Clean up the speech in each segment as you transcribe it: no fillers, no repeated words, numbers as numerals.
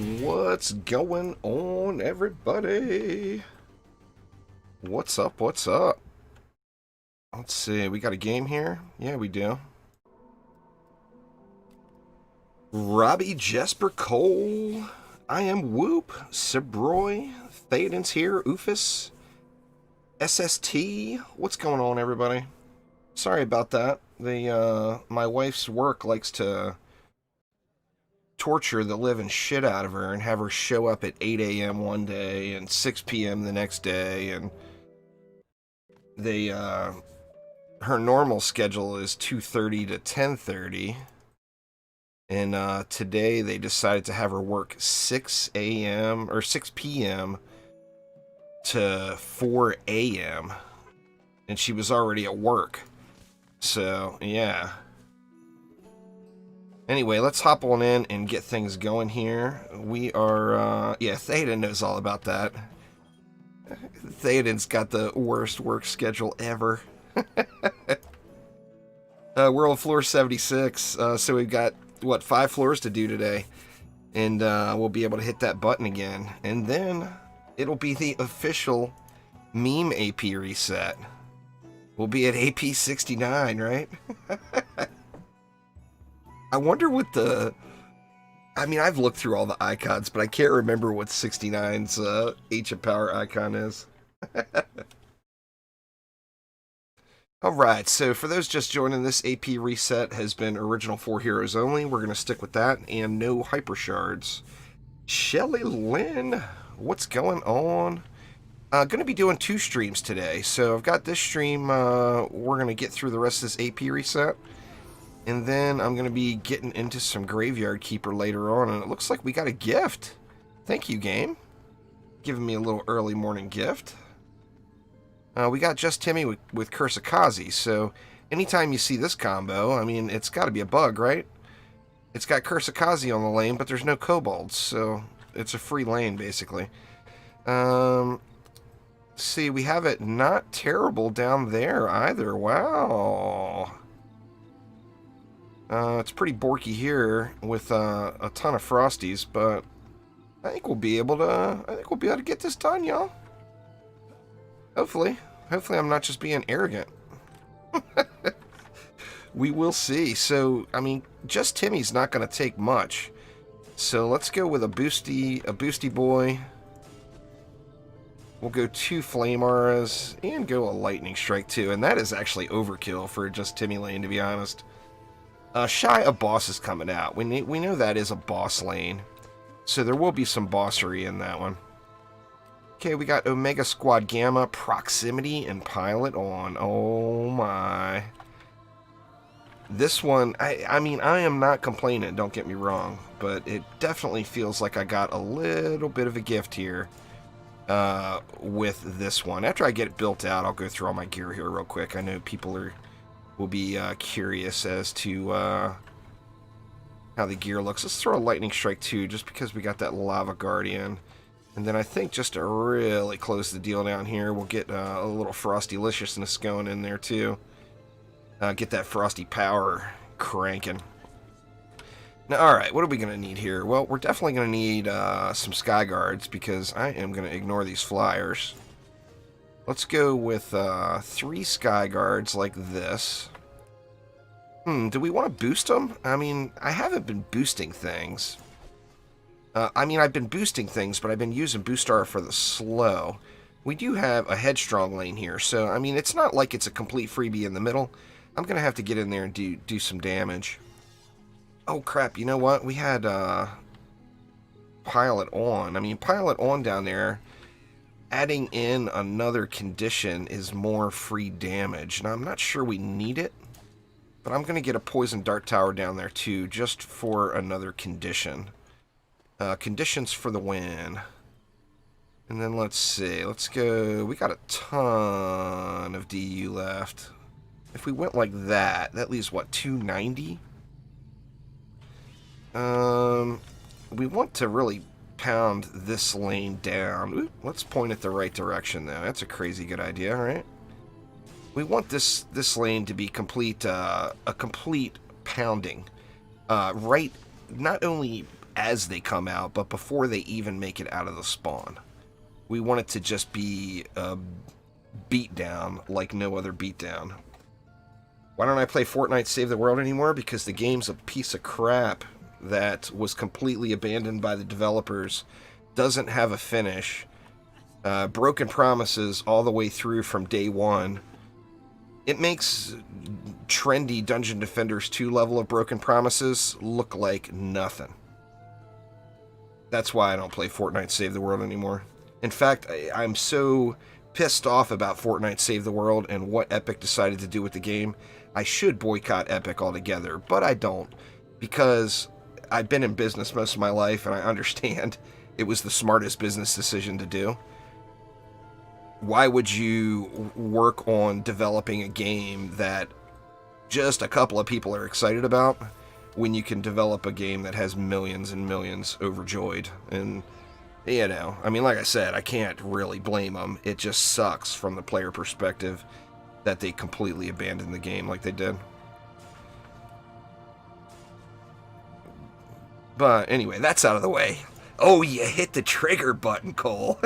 What's going on, everybody? What's up? What's up? Let's see. We got a game here? Yeah, we do. Robbie Jesper Cole. I am Whoop. Sibroy. Theoden's here. Oofus. SST. What's going on, everybody? Sorry about that. My wife's work likes to torture the living shit out of her and have her show up at 8 a.m. one day and 6 p.m. the next day, and her normal schedule is 2:30 to 10:30, and today they decided to have her work 6 a.m. or 6 p.m. to 4 a.m. and she was already at work. So yeah. Anyway, let's hop on in and get things going here. We are, yeah, Theoden knows all about that. Theoden's got the worst work schedule ever. We're on floor 76, so we've got, what, 5 floors to do today. And we'll be able to hit that button again. And then it'll be the official meme AP reset. We'll be at AP 69, right? I wonder what I mean, I've looked through all the icons, but I can't remember what 69's H of Power icon is. Alright, so for those just joining, this AP reset has been original 4 heroes only. We're going to stick with that, and no hyper shards. Shelly Lynn, what's going on? Going to be doing 2 streams today. So I've got this stream, we're going to get through the rest of this AP reset. And then I'm going to be getting into some Graveyard Keeper later on, and it looks like we got a gift. Thank you, game. Giving me a little early morning gift. We got Just Timmy with Curse of Kazi, so anytime you see this combo, I mean, it's got to be a bug, right? It's got Curse of Kazi on the lane, but there's no kobolds, so it's a free lane, basically. See, we have it not terrible down there either. Wow. It's pretty borky here with a ton of frosties, but I think we'll be able to get this done, y'all. Hopefully I'm not just being arrogant. We will see. So, I mean, Just Timmy's not going to take much. So let's go with a boosty boy. We'll go 2 Flame Auras and go a Lightning Strike too, and that is actually overkill for Just Timmy lane, to be honest. Shy, a boss is coming out. We know that is a boss lane. So there will be some bossery in that one. Okay, we got Omega Squad Gamma, Proximity, and Pilot on. Oh my. This one, I mean, I am not complaining, don't get me wrong. But it definitely feels like I got a little bit of a gift here with this one. After I get it built out, I'll go through all my gear here real quick. I know people will be curious as to how the gear looks. Let's throw a Lightning Strike too, just because we got that Lava Guardian. And then I think just to really close the deal down here, we'll get a little Frostyliciousness going in there too. Get that Frosty Power cranking. Now, alright, what are we going to need here? Well, we're definitely going to need some Sky Guards, because I am going to ignore these flyers. Let's go with 3 Sky Guards like this. Do we want to boost them? I mean, I haven't been boosting things. I mean, I've been boosting things, but I've been using Boost Star for the slow. We do have a Headstrong lane here, so, I mean, it's not like it's a complete freebie in the middle. I'm going to have to get in there and do some damage. Oh, crap, you know what? We had Pilot on. I mean, Pilot on down there, adding in another condition is more free damage. Now, I'm not sure we need it, but I'm going to get a Poison Dart Tower down there, too, just for another condition. Conditions for the win. And then let's see. Let's go. We got a ton of DU left. If we went like that, that leaves, what, 290? We want to really pound this lane down. Ooh, let's point it the right direction, though. That's a crazy good idea, right? We want this lane to be complete, a complete pounding. Right, not only as they come out, but before they even make it out of the spawn. We want it to just be a beatdown like no other beatdown. Why don't I play Fortnite Save the World anymore? Because the game's a piece of crap that was completely abandoned by the developers, doesn't have a finish, broken promises all the way through from day one. It makes trendy Dungeon Defenders 2 level of broken promises look like nothing. That's why I don't play Fortnite Save the World anymore. In fact, I'm so pissed off about Fortnite Save the World and what Epic decided to do with the game. I should boycott Epic altogether, but I don't, because I've been in business most of my life and I understand it was the smartest business decision to do. Why would you work on developing a game that just a couple of people are excited about when you can develop a game that has millions and millions overjoyed? And, you know, I mean, like I said, I can't really blame them. It just sucks from the player perspective that they completely abandoned the game like they did. But anyway, that's out of the way. Oh, you hit the trigger button, Cole.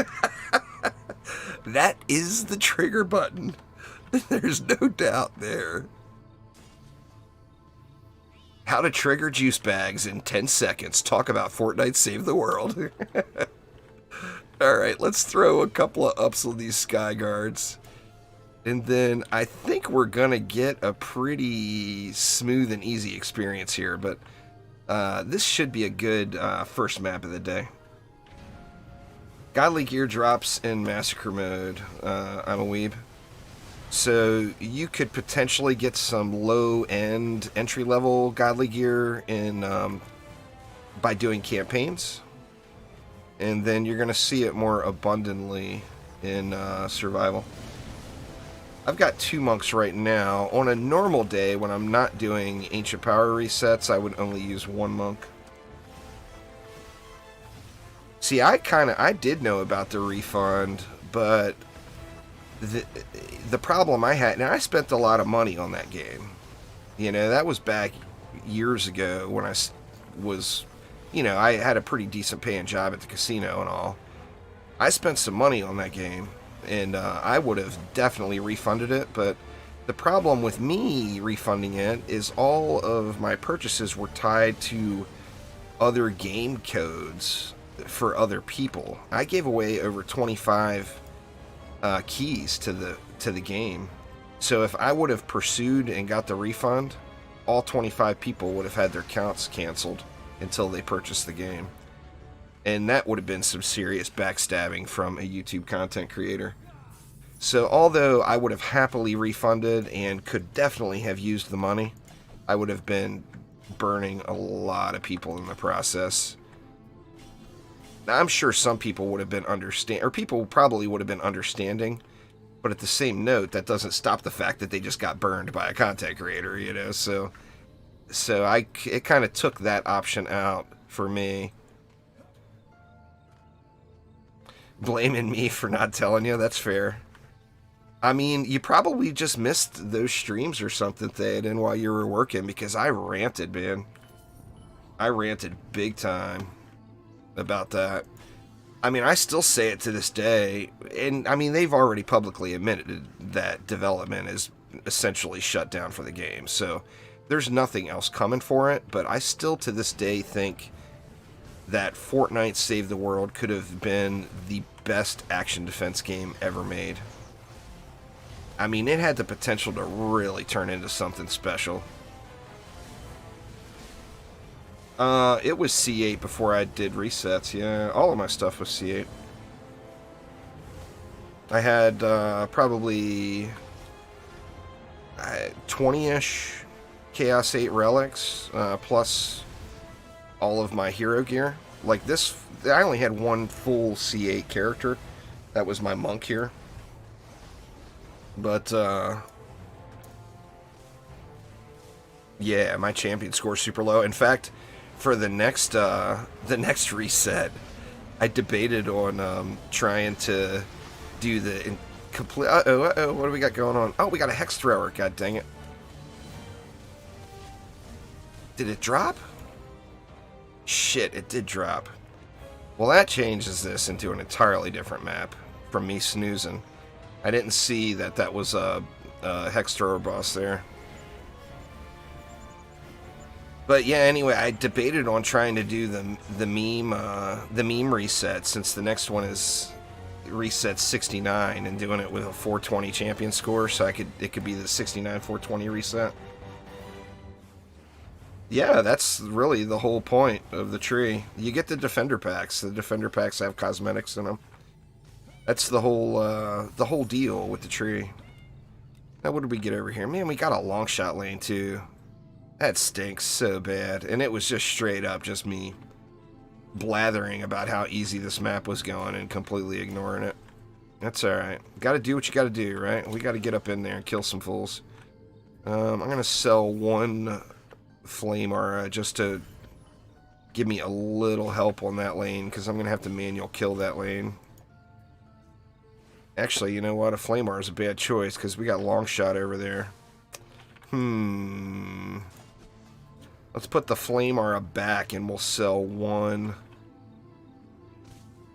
That is the trigger button. There's no doubt there. How to trigger juice bags in 10 seconds. Talk about Fortnite Save the World. Alright, let's throw a couple of ups on these sky guards. And then I think we're going to get a pretty smooth and easy experience here. But this should be a good first map of the day. Godly gear drops in Massacre mode. I'm a weeb. So you could potentially get some low-end entry-level godly gear in by doing campaigns. And then you're going to see it more abundantly in survival. I've got 2 monks right now. On a normal day, when I'm not doing ancient power resets, I would only use 1 monk. See, I did know about the refund, but the problem I had, now I spent a lot of money on that game. You know, that was back years ago when I was, you know, I had a pretty decent paying job at the casino and all. I spent some money on that game, and I would have definitely refunded it, but the problem with me refunding it is all of my purchases were tied to other game codes for other people. I gave away over 25 keys to the game. So if I would have pursued and got the refund, all 25 people would have had their accounts canceled until they purchased the game. And that would have been some serious backstabbing from a YouTube content creator. So although I would have happily refunded and could definitely have used the money, I would have been burning a lot of people in the process. Now, I'm sure some people would have been people probably would have been understanding, but at the same note, that doesn't stop the fact that they just got burned by a content creator, you know, so it kind of took that option out for me. Blaming me for not telling you, that's fair. I mean, you probably just missed those streams or something, Theoden, while you were working, because I ranted, man. I ranted big time about that. I mean, I still say it to this day, and I mean, they've already publicly admitted that development is essentially shut down for the game, so there's nothing else coming for it, but I still to this day think that Fortnite Save the World could have been the best action defense game ever made. I mean, it had the potential to really turn into something special. It was C8 before I did resets, yeah. All of my stuff was C8. I had, probably 20-ish Chaos 8 relics, plus all of my hero gear. Like this, I only had one full C8 character. That was my monk here. But, yeah, my champion score super low. In fact, for the next reset, I debated on trying to do the complete. What do we got going on? Oh, we got a hex thrower. God dang it! Did it drop? Shit, it did drop. Well, that changes this into an entirely different map from me snoozing. I didn't see that that was a hex thrower boss there. But yeah, anyway, I debated on trying to do the meme reset, since the next one is reset 69, and doing it with a 420 champion score, so it could be the 69 420 reset. Yeah, that's really the whole point of the tree. You get the defender packs. The defender packs have cosmetics in them. That's the whole deal with the tree. Now, what did we get over here? Man, we got a long shot lane too. That stinks so bad. And it was just straight up just me blathering about how easy this map was going and completely ignoring it. That's alright. Gotta do what you gotta do, right? We gotta get up in there and kill some fools. I'm gonna sell one flame aura just to give me a little help on that lane, because I'm gonna have to manual kill that lane. Actually, you know what? A flame aura is a bad choice, because we got long shot over there. Let's put the flame aura back, and we'll sell one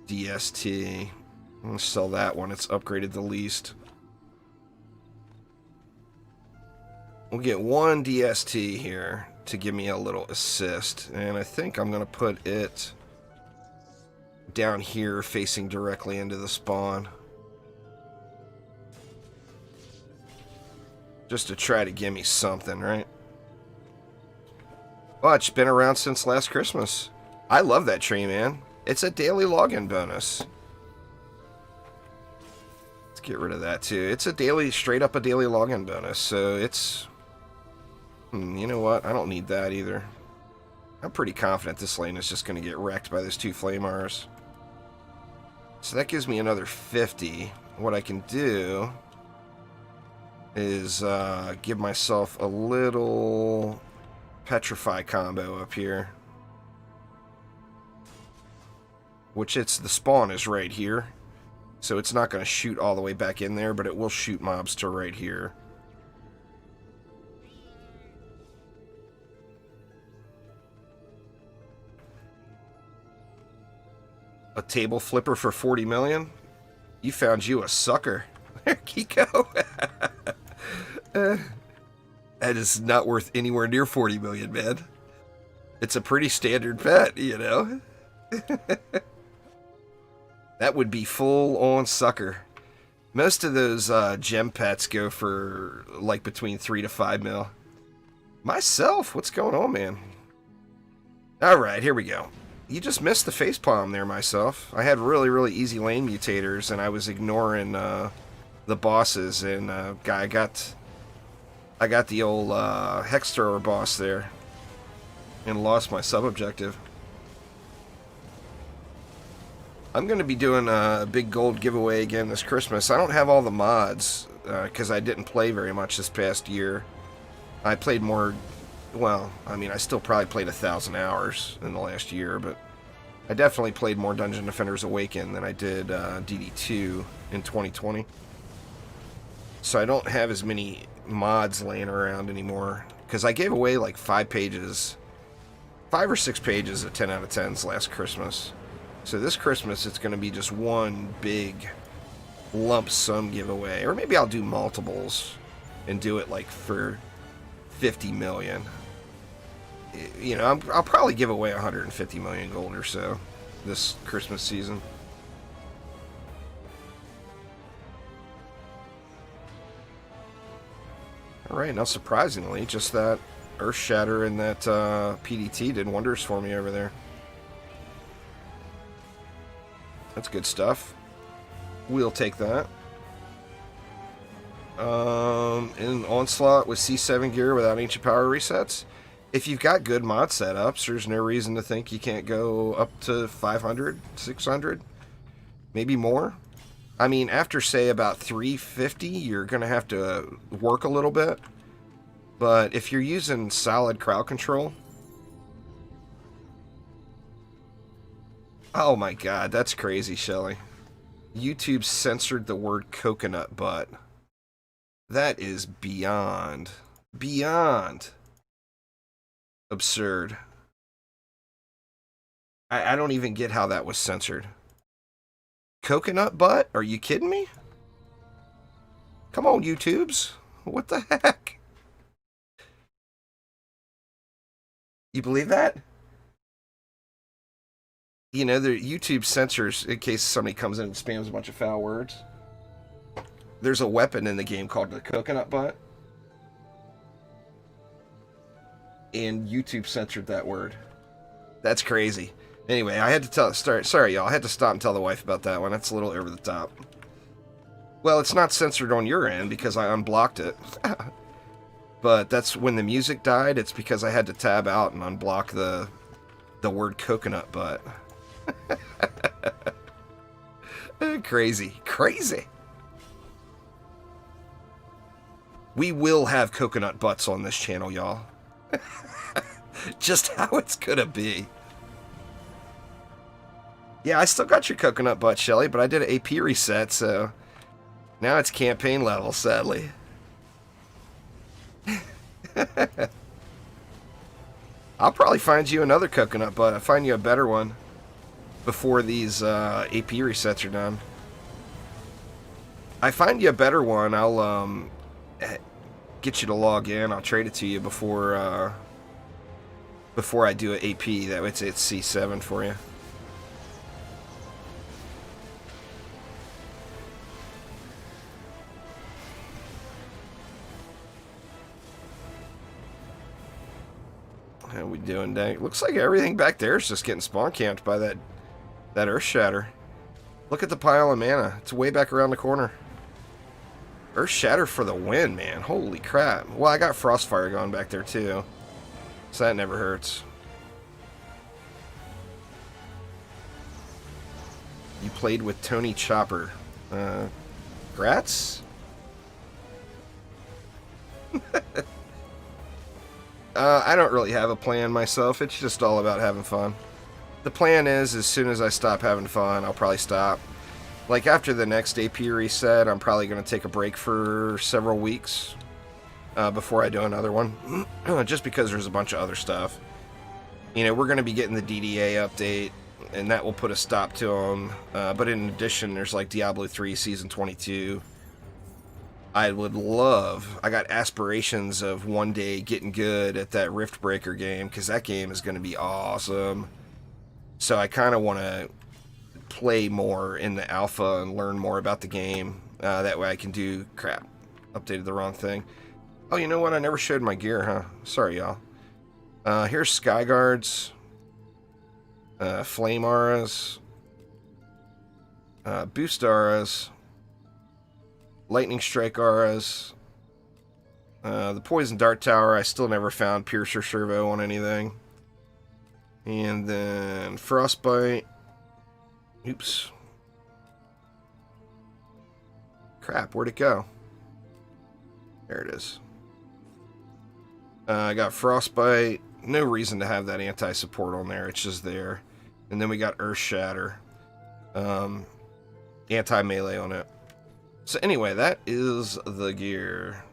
DST. I'm gonna sell that one. It's upgraded the least. We'll get one DST here to give me a little assist, and I think I'm gonna put it down here facing directly into the spawn, just to try to give me something, right? Well, it's been around since last Christmas. I love that tree, man. It's a daily login bonus. Let's get rid of that too. It's a daily, straight up a daily login bonus, so it's you know what? I don't need that either. I'm pretty confident this lane is just going to get wrecked by those two flame R's. So that gives me another 50. What I can do is give myself a little petrify combo up here. Which the spawn is right here. So it's not going to shoot all the way back in there, but it will shoot mobs to right here. A table flipper for 40 million? You found you a sucker. There, Kiko. That is not worth anywhere near 40 million, man. It's a pretty standard pet, you know? That would be full-on sucker. Most of those gem pets go for, like, between 3 to 5 mil. Myself? What's going on, man? Alright, here we go. You just missed the facepalm there, myself. I had really, really easy lane mutators, and I was ignoring the bosses, and I got the old hex thrower boss there, and lost my sub-objective. I'm going to be doing a big gold giveaway again this Christmas. I don't have all the mods, because I didn't play very much this past year. I played more... Well, I mean, I still probably played 1,000 hours in the last year, but I definitely played more Dungeon Defenders Awaken than I did DD2 in 2020. So I don't have as many mods laying around anymore, because I gave away like 5 or 6 pages of 10 out of 10s last Christmas. So this Christmas it's going to be just one big lump sum giveaway, or maybe I'll do multiples and do it like for 50 million. You know, I'll probably give away 150 million gold or so this Christmas season. Alright, now surprisingly, just that Earth Shatter and that PDT did wonders for me over there. That's good stuff. We'll take that. In Onslaught with C7 gear without ancient power resets, if you've got good mod setups, there's no reason to think you can't go up to 500, 600, maybe more. I mean, after, say, about 350, you're going to have to work a little bit. But if you're using solid crowd control... Oh my god, that's crazy, Shelly. YouTube censored the word coconut butt. That is beyond absurd. I don't even get how that was censored. Coconut butt? Are you kidding me? Come on, YouTubes. What the heck? You believe that? You know, the YouTube censors in case somebody comes in and spams a bunch of foul words. There's a weapon in the game called the coconut butt. And YouTube censored that word. That's crazy. Anyway, I had to sorry, y'all. I had to stop and tell the wife about that one. That's a little over the top. Well, it's not censored on your end because I unblocked it. But that's when the music died. It's because I had to tab out and unblock the word coconut butt. Crazy. Crazy. We will have coconut butts on this channel, y'all. Just how it's gonna be. Yeah, I still got your coconut butt, Shelly, but I did an AP reset, so now it's campaign level, sadly. I'll probably find you another coconut butt. I'll find you a better one before these AP resets are done. I find you a better one, I'll get you to log in. I'll trade it to you before I do an AP. That way it's C7 for you. How we doing, dang? Looks like everything back there is just getting spawn camped by that Earth Shatter. Look at the pile of mana. It's way back around the corner. Earth Shatter for the win, man. Holy crap. Well, I got Frostfire going back there, too. So that never hurts. You played with Tony Chopper. Grats? I don't really have a plan myself. It's just all about having fun. The plan is, as soon as I stop having fun, I'll probably stop. Like, after the next AP reset, I'm probably going to take a break for several weeks before I do another one. Just because there's a bunch of other stuff. You know, we're going to be getting the DDA update, and that will put a stop to them. But in addition, there's like Diablo 3 Season 22. I got aspirations of one day getting good at that Riftbreaker game, because that game is going to be awesome. So I kind of want to play more in the alpha and learn more about the game. That way I can do... Crap. Updated the wrong thing. Oh, you know what? I never showed my gear, huh? Sorry, y'all. Here's Sky Guards. Flame Auras. Boost Auras. Lightning Strike Auras. The Poison Dart Tower, I still never found Piercer Servo on anything. And then Frostbite. Oops. Crap, where'd it go? There it is. I got Frostbite. No reason to have that anti-support on there. It's just there. And then we got Earth Shatter. Anti-melee on it. So anyway, that is the gear.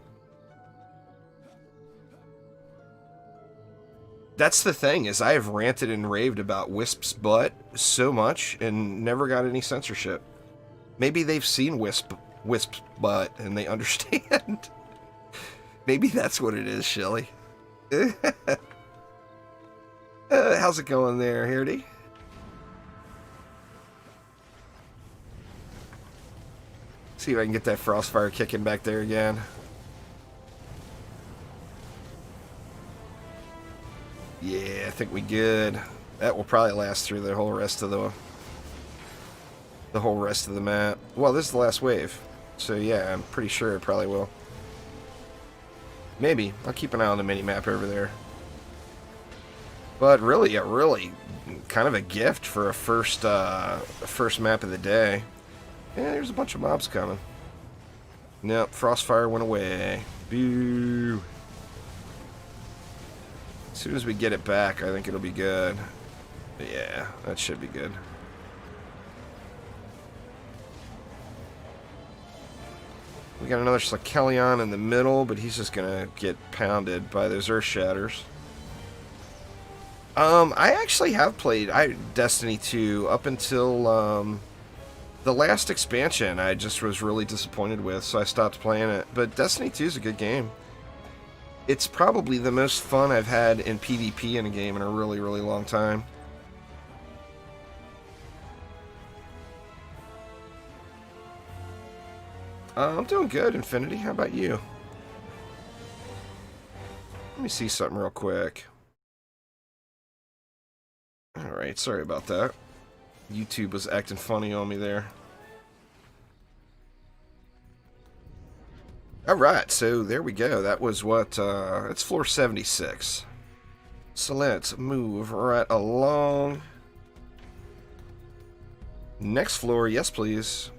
That's the thing, is I have ranted and raved about Wisp's butt so much and never got any censorship. Maybe they've seen Wisp's butt and they understand. Maybe that's what it is, Shelly. How's it going there, Hardy? See if I can get that Frostfire kicking back there again. Yeah, I think we good. That will probably last through the whole rest of the map. Well, this is the last wave, so yeah, I'm pretty sure it probably will. Maybe. I'll keep an eye on the mini map over there. But really, kind of a gift for a first map of the day. Yeah, there's a bunch of mobs coming. Nope, Frostfire went away. Boo. As soon as we get it back, I think it'll be good. But yeah, that should be good. We got another Slakelion in the middle, but he's just gonna get pounded by those Earth Shatters. I actually have played Destiny 2 up until the last expansion. I just was really disappointed with, so I stopped playing it. But Destiny 2 is a good game. It's probably the most fun I've had in PvP in a game in a really, really long time. I'm doing good, Infinity. How about you? Let me see something real quick. Alright, sorry about that. YouTube was acting funny on me there. Alright, so there we go. That was what, it's floor 76. So let's move right along. Next floor, yes please.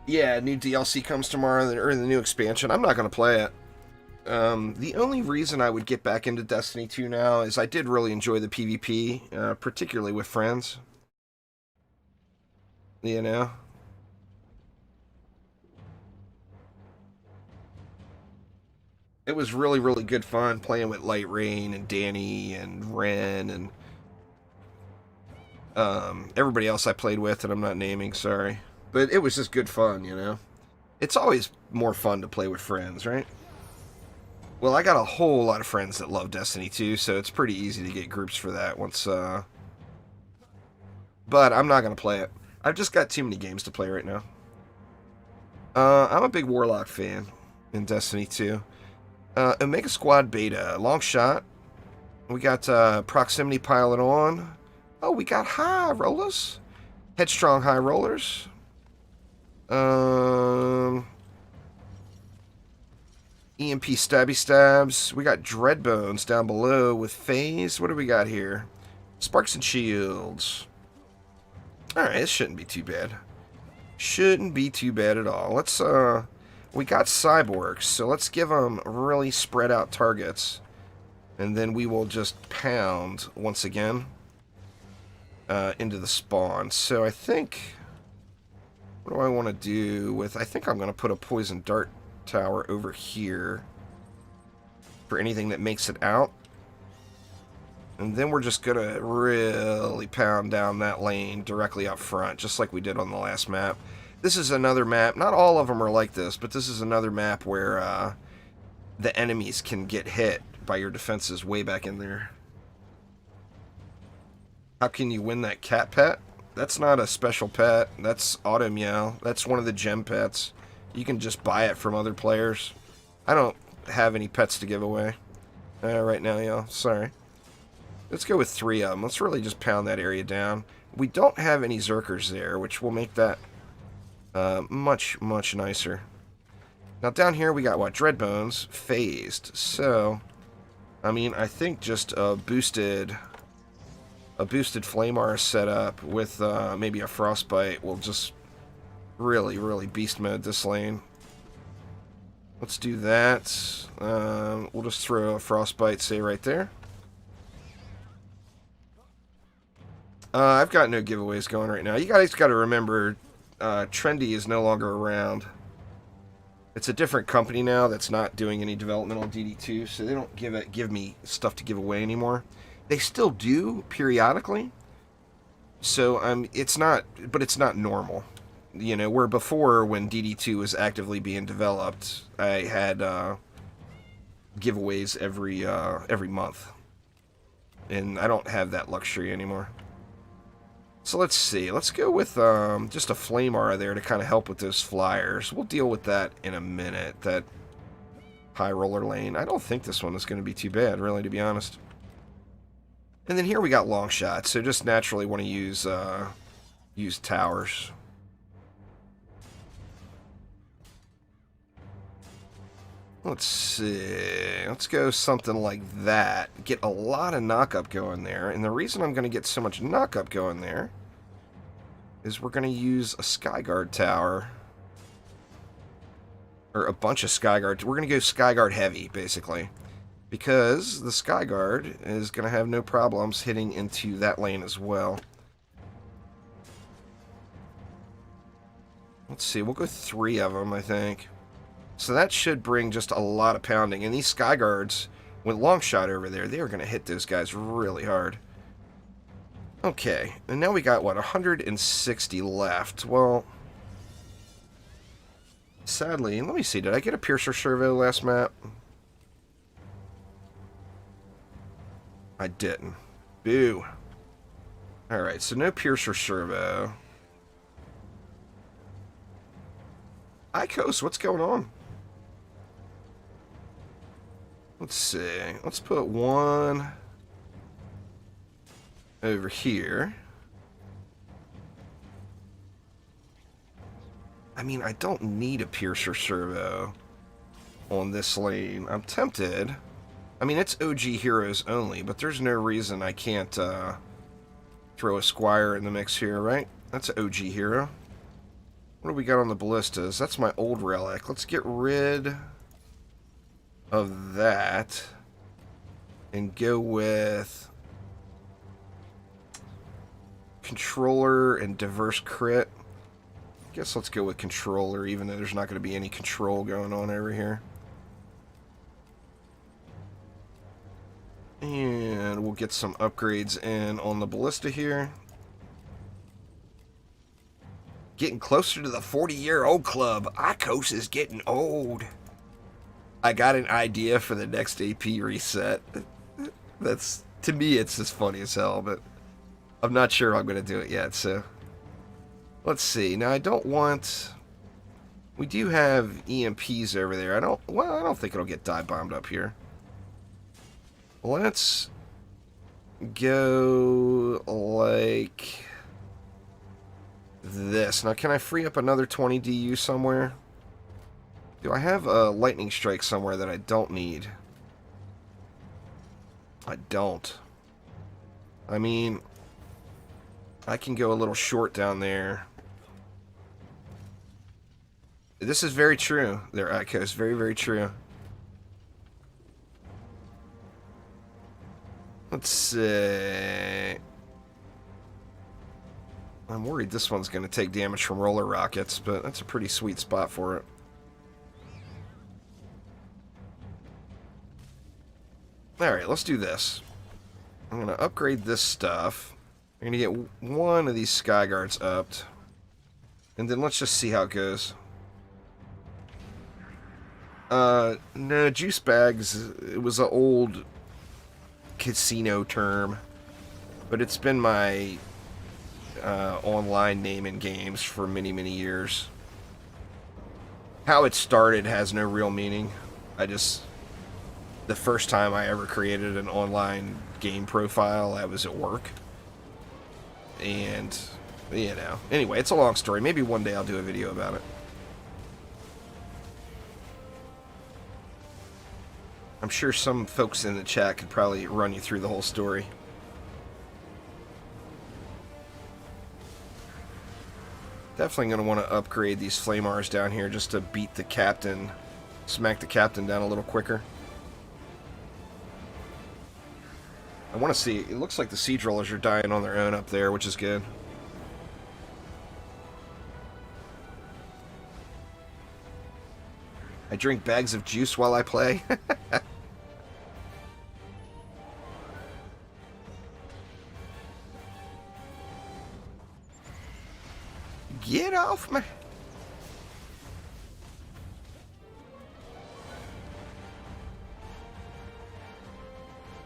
Yeah, new DLC comes tomorrow, or the new expansion. I'm not going to play it. The only reason I would get back into Destiny 2 now is I did really enjoy the PvP, particularly with friends. You know? It was really, really good fun playing with Light Rain and Danny and Ren and everybody else I played with that I'm not naming, sorry. But it was just good fun, you know? It's always more fun to play with friends, right? Well, I got a whole lot of friends that love Destiny 2, so it's pretty easy to get groups for that once, but I'm not going to play it. I've just got too many games to play right now. I'm a big Warlock fan in Destiny 2. Omega Squad Beta, long shot. We got Proximity Pilot on. Oh, we got High Rollers. Headstrong High Rollers. EMP Stabby Stabs. We got Dreadbones down below with Phase. What do we got here? Sparks and Shields. Alright, this shouldn't be too bad. Shouldn't be too bad at all. Let's, we got Cyborgs, so let's give them really spread out targets. And then we will just pound once again into the spawn. So I think, what do I want to do with, I think I'm going to put a Poison Dart Tower over here for anything that makes it out. And then we're just going to really pound down that lane directly up front, just like we did on the last map. This is another map, not all of them are like this, but this is another map where the enemies can get hit by your defenses way back in there. How can you win that cat pet? That's not a special pet, that's Auto Meow. That's one of the gem pets. You can just buy it from other players. I don't have any pets to give away right now, y'all. Sorry. Let's go with 3 of them. Let's really just pound that area down. We don't have any Zerkers there, which will make that much, much nicer. Now down here we got, what, Dreadbones, phased. So, I mean, I think just a boosted Flamar setup with maybe a Frostbite will just really, really beast mode this lane. Let's do that. We'll just throw a Frostbite, say, right there. I've got no giveaways going right now. You guys got to remember, Trendy is no longer around. It's a different company now that's not doing any development on DD2, so they don't give me stuff to give away anymore. They still do periodically. So it's not normal. You know, where before when DD2 was actively being developed, I had giveaways every month, and I don't have that luxury anymore. So let's see. Let's go with just a Flamar there to kind of help with those flyers. We'll deal with that in a minute. That high roller lane. I don't think this one is going to be too bad, really, to be honest. And then here we got long shots, so just naturally want to use towers. Let's see. Let's go something like that. Get a lot of knock-up going there. And the reason I'm going to get so much knock-up going there is we're going to use a Skyguard tower. Or a bunch of Skyguards. We're going to go Skyguard heavy, basically. Because the Skyguard is going to have no problems hitting into that lane as well. Let's see. We'll go 3 of them, I think. So that should bring just a lot of pounding. And these Sky Guards with long shot over there, they are going to hit those guys really hard. Okay, and now we got, what, 160 left. Well, sadly, let me see, did I get a Piercer Servo last map? I didn't. Boo. Alright, so no Piercer Servo. Icos, what's going on? Let's see. Let's put one over here. I mean, I don't need a Piercer Servo on this lane. I'm tempted. I mean, it's OG heroes only, but there's no reason I can't throw a Squire in the mix here, right? That's an OG hero. What do we got on the ballistas? That's my old relic. Let's get rid of that and go with controller and diverse crit. I guess let's go with controller, even though there's not going to be any control going on over here. And we'll get some upgrades in on the ballista here. Getting closer to the 40-year-old club. Icos is getting old. I got an idea for the next AP reset. That's, to me, it's just funny as hell, but I'm not sure I'm going to do it yet, so let's see. Now, I don't want... We do have EMPs over there. I don't think it'll get dive bombed up here. Let's go like this. Now, can I free up another 20 DU somewhere? Do I have a lightning strike somewhere that I don't need? I don't. I mean, I can go a little short down there. This is very true there, Icos. Very, very true. Let's see. I'm worried this one's going to take damage from roller rockets, but that's a pretty sweet spot for it. Alright, let's do this. I'm going to upgrade this stuff. I'm going to get one of these Sky Guards upped. And then let's just see how it goes. No, juice bags, it was an old casino term, but it's been my online name in games for many, many years. How it started has no real meaning. The first time I ever created an online game profile, I was at work. And, you know, anyway, it's a long story. Maybe one day I'll do a video about it. I'm sure some folks in the chat could probably run you through the whole story. Definitely going to want to upgrade these Flamars down here just to beat the captain, smack the captain down a little quicker. I want to see, it looks like the siege rollers are dying on their own up there, which is good. I drink bags of juice while I play. Get off me.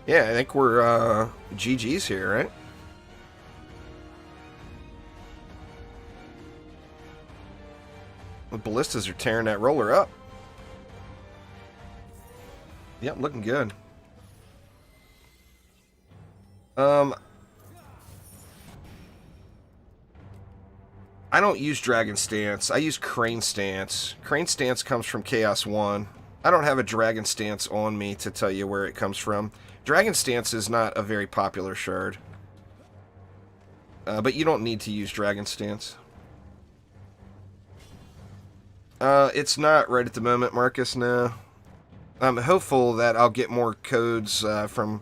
Yeah, I think we're GG's here, right? The ballistas are tearing that roller up. Yep, looking good. I don't use Dragon Stance. I use Crane Stance. Crane Stance comes from Chaos 1. I don't have a Dragon Stance on me to tell you where it comes from. Dragon Stance is not a very popular shard. But you don't need to use Dragon Stance. It's not right at the moment, Marcus, no. I'm hopeful that I'll get more codes from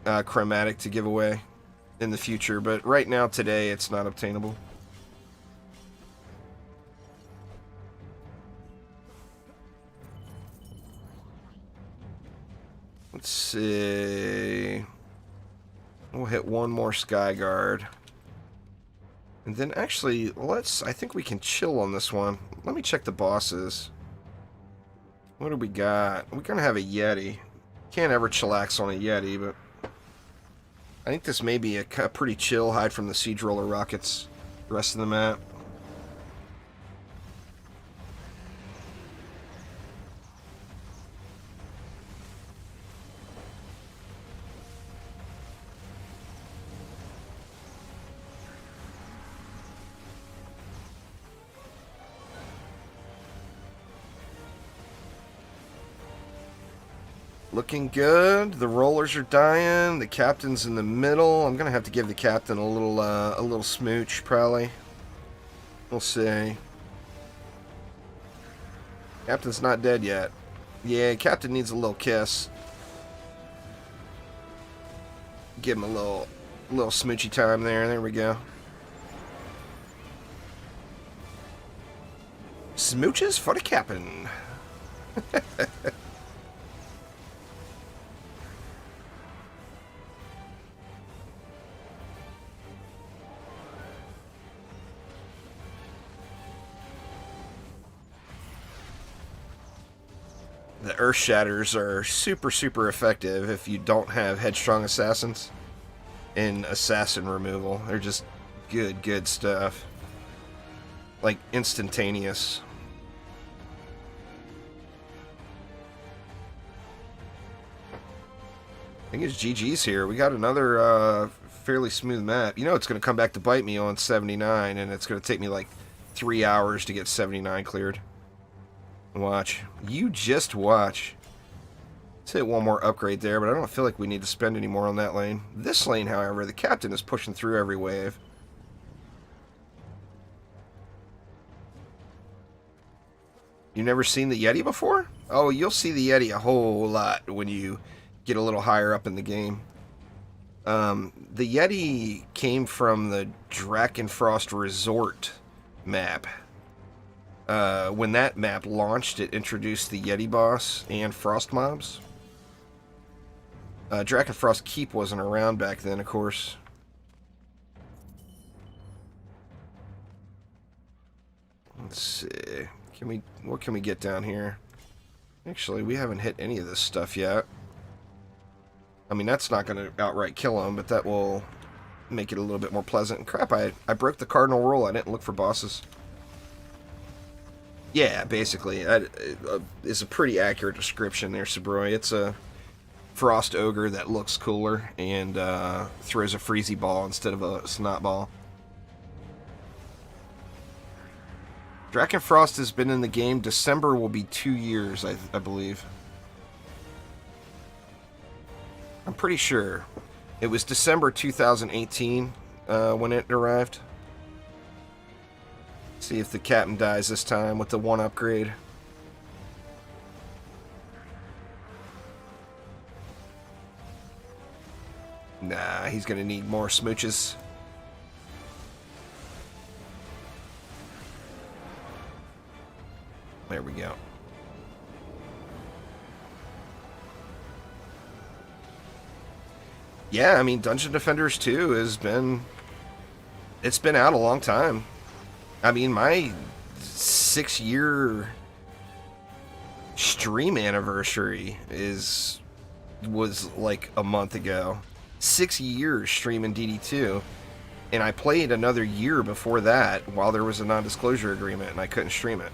Chromatic to give away in the future, but right now, today, it's not obtainable. Let's see. We'll hit one more Sky Guard. And then actually, I think we can chill on this one. Let me check the bosses. What do we got? We're going to have a Yeti. Can't ever chillax on a Yeti, but I think this may be a pretty chill hide from the Siege Roller rockets. The rest of the map. Looking good. The rollers are dying. The captain's in the middle. I'm gonna have to give the captain a little smooch, probably. We'll see. Captain's not dead yet. Yeah, captain needs a little kiss. Give him a little smoochy time there. There we go. Smooches for the captain. The Earth Shatters are super, super effective if you don't have Headstrong Assassins in Assassin removal. They're just good stuff. Like, instantaneous. I think it's GG's here. We got another fairly smooth map. You know it's going to come back to bite me on 79, and it's going to take me like 3 hours to get 79 cleared. Watch. You just watch. Let's hit one more upgrade there, but I don't feel like we need to spend any more on that lane. This lane, however, the captain is pushing through every wave. You never seen the Yeti before? Oh, you'll see the Yeti a whole lot when you get a little higher up in the game. The Yeti came from the Drakenfrost Resort map. When that map launched, it introduced the Yeti boss and Frost mobs. Drakenfrost Keep wasn't around back then, of course. Let's see. What can we get down here? Actually, we haven't hit any of this stuff yet. I mean, that's not going to outright kill him, but that will make it a little bit more pleasant. Crap, I broke the cardinal rule. I didn't look for bosses. Yeah, basically. It's a pretty accurate description there, Sabroy. It's a frost ogre that looks cooler and throws a freezy ball instead of a snot ball. Drakenfrost has been in the game. December will be 2 years, I believe. I'm pretty sure. It was December 2018 when it arrived. See if the captain dies this time with the one upgrade. Nah, he's gonna need more smooches. There we go. Yeah, I mean, Dungeon Defenders 2 has been... It's been out a long time. I mean, my 6-year stream anniversary was like a month ago. 6 years streaming DD2, and I played another year before that while there was a non-disclosure agreement and I couldn't stream it.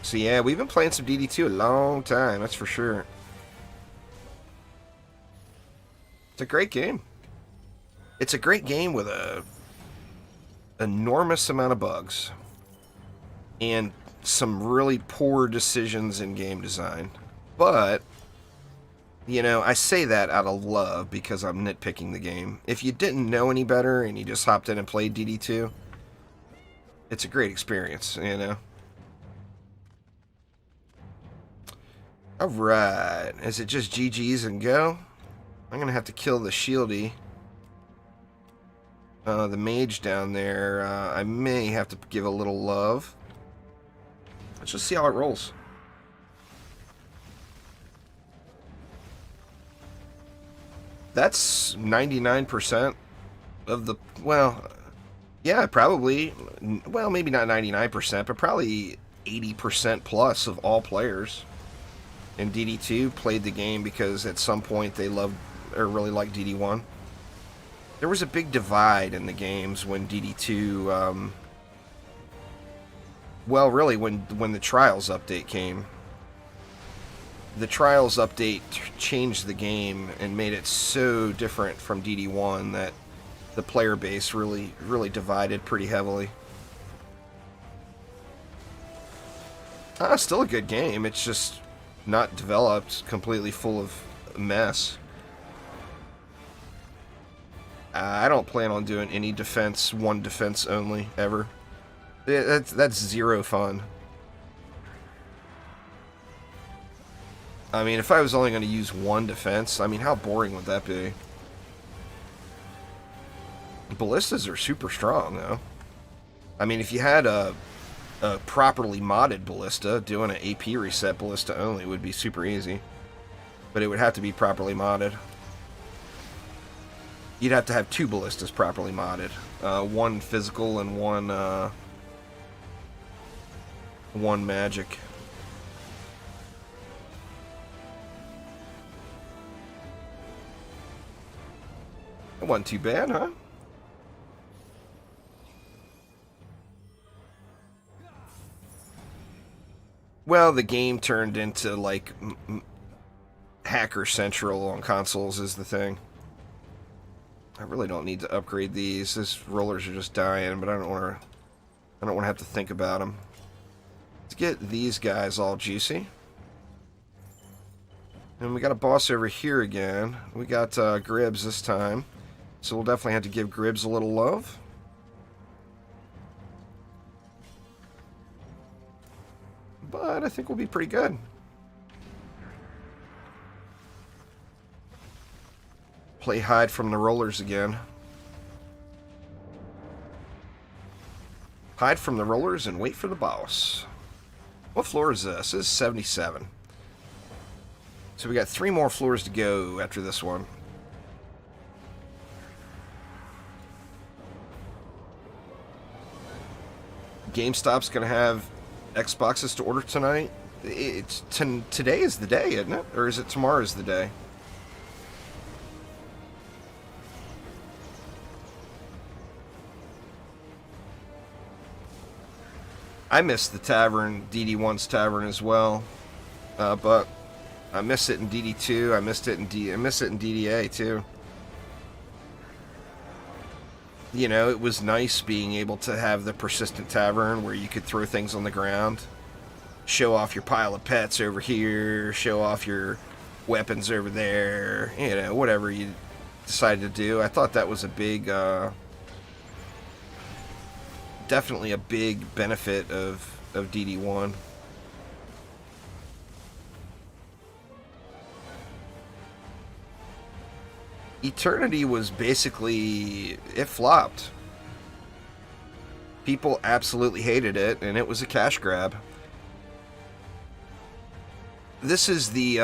So yeah, we've been playing some DD2 a long time, that's for sure. It's a great game. It's a great game with a enormous amount of bugs and some really poor decisions in game design. But, you know, I say that out of love because I'm nitpicking the game. If you didn't know any better and you just hopped in and played DD2, it's a great experience, you know. Alright, is it just GG's and go? I'm going to have to kill the shieldy. The mage down there, I may have to give a little love. Let's just see how it rolls. That's 99% of the, well, yeah, probably, well, maybe not 99%, but probably 80% plus of all players in DD2 played the game because at some point they loved or really liked DD1. There was a big divide in the games when DD2, well, really, when the Trials update came. The Trials update changed the game and made it so different from DD1 that the player base really divided pretty heavily. Still a good game. It's just not developed, completely full of mess. I don't plan on doing any defense, one defense only, ever. That's zero fun. I mean, if I was only going to use one defense, I mean, how boring would that be? Ballistas are super strong, though. I mean, if you had a properly modded ballista, doing an AP reset ballista only would be super easy. But it would have to be properly modded. You'd have to have two ballistas properly modded. One physical and one magic. It wasn't too bad, huh? Well, the game turned into, like, Hacker Central on consoles is the thing. I really don't need to upgrade these. These rollers are just dying, but I don't want to have to think about them. Let's get these guys all juicy. And we got a boss over here again. We got Gribbs this time. So we'll definitely have to give Gribbs a little love. But I think we'll be pretty good. Play hide from the rollers again. Hide from the rollers and wait for the boss. What floor is this? This is 77. So we got 3 more floors to go after this one. GameStop's going to have Xboxes to order tonight. It's today is the day, isn't it? Or is it tomorrow is the day? I miss the tavern, DD1's tavern as well, but I miss it in DD2. I miss it in DDA too. You know, it was nice being able to have the persistent tavern where you could throw things on the ground, show off your pile of pets over here, show off your weapons over there, you know, whatever you decided to do. I thought that was a big, definitely a big benefit of DD1. Eternity was basically, it flopped. People absolutely hated it, and it was a cash grab. This is the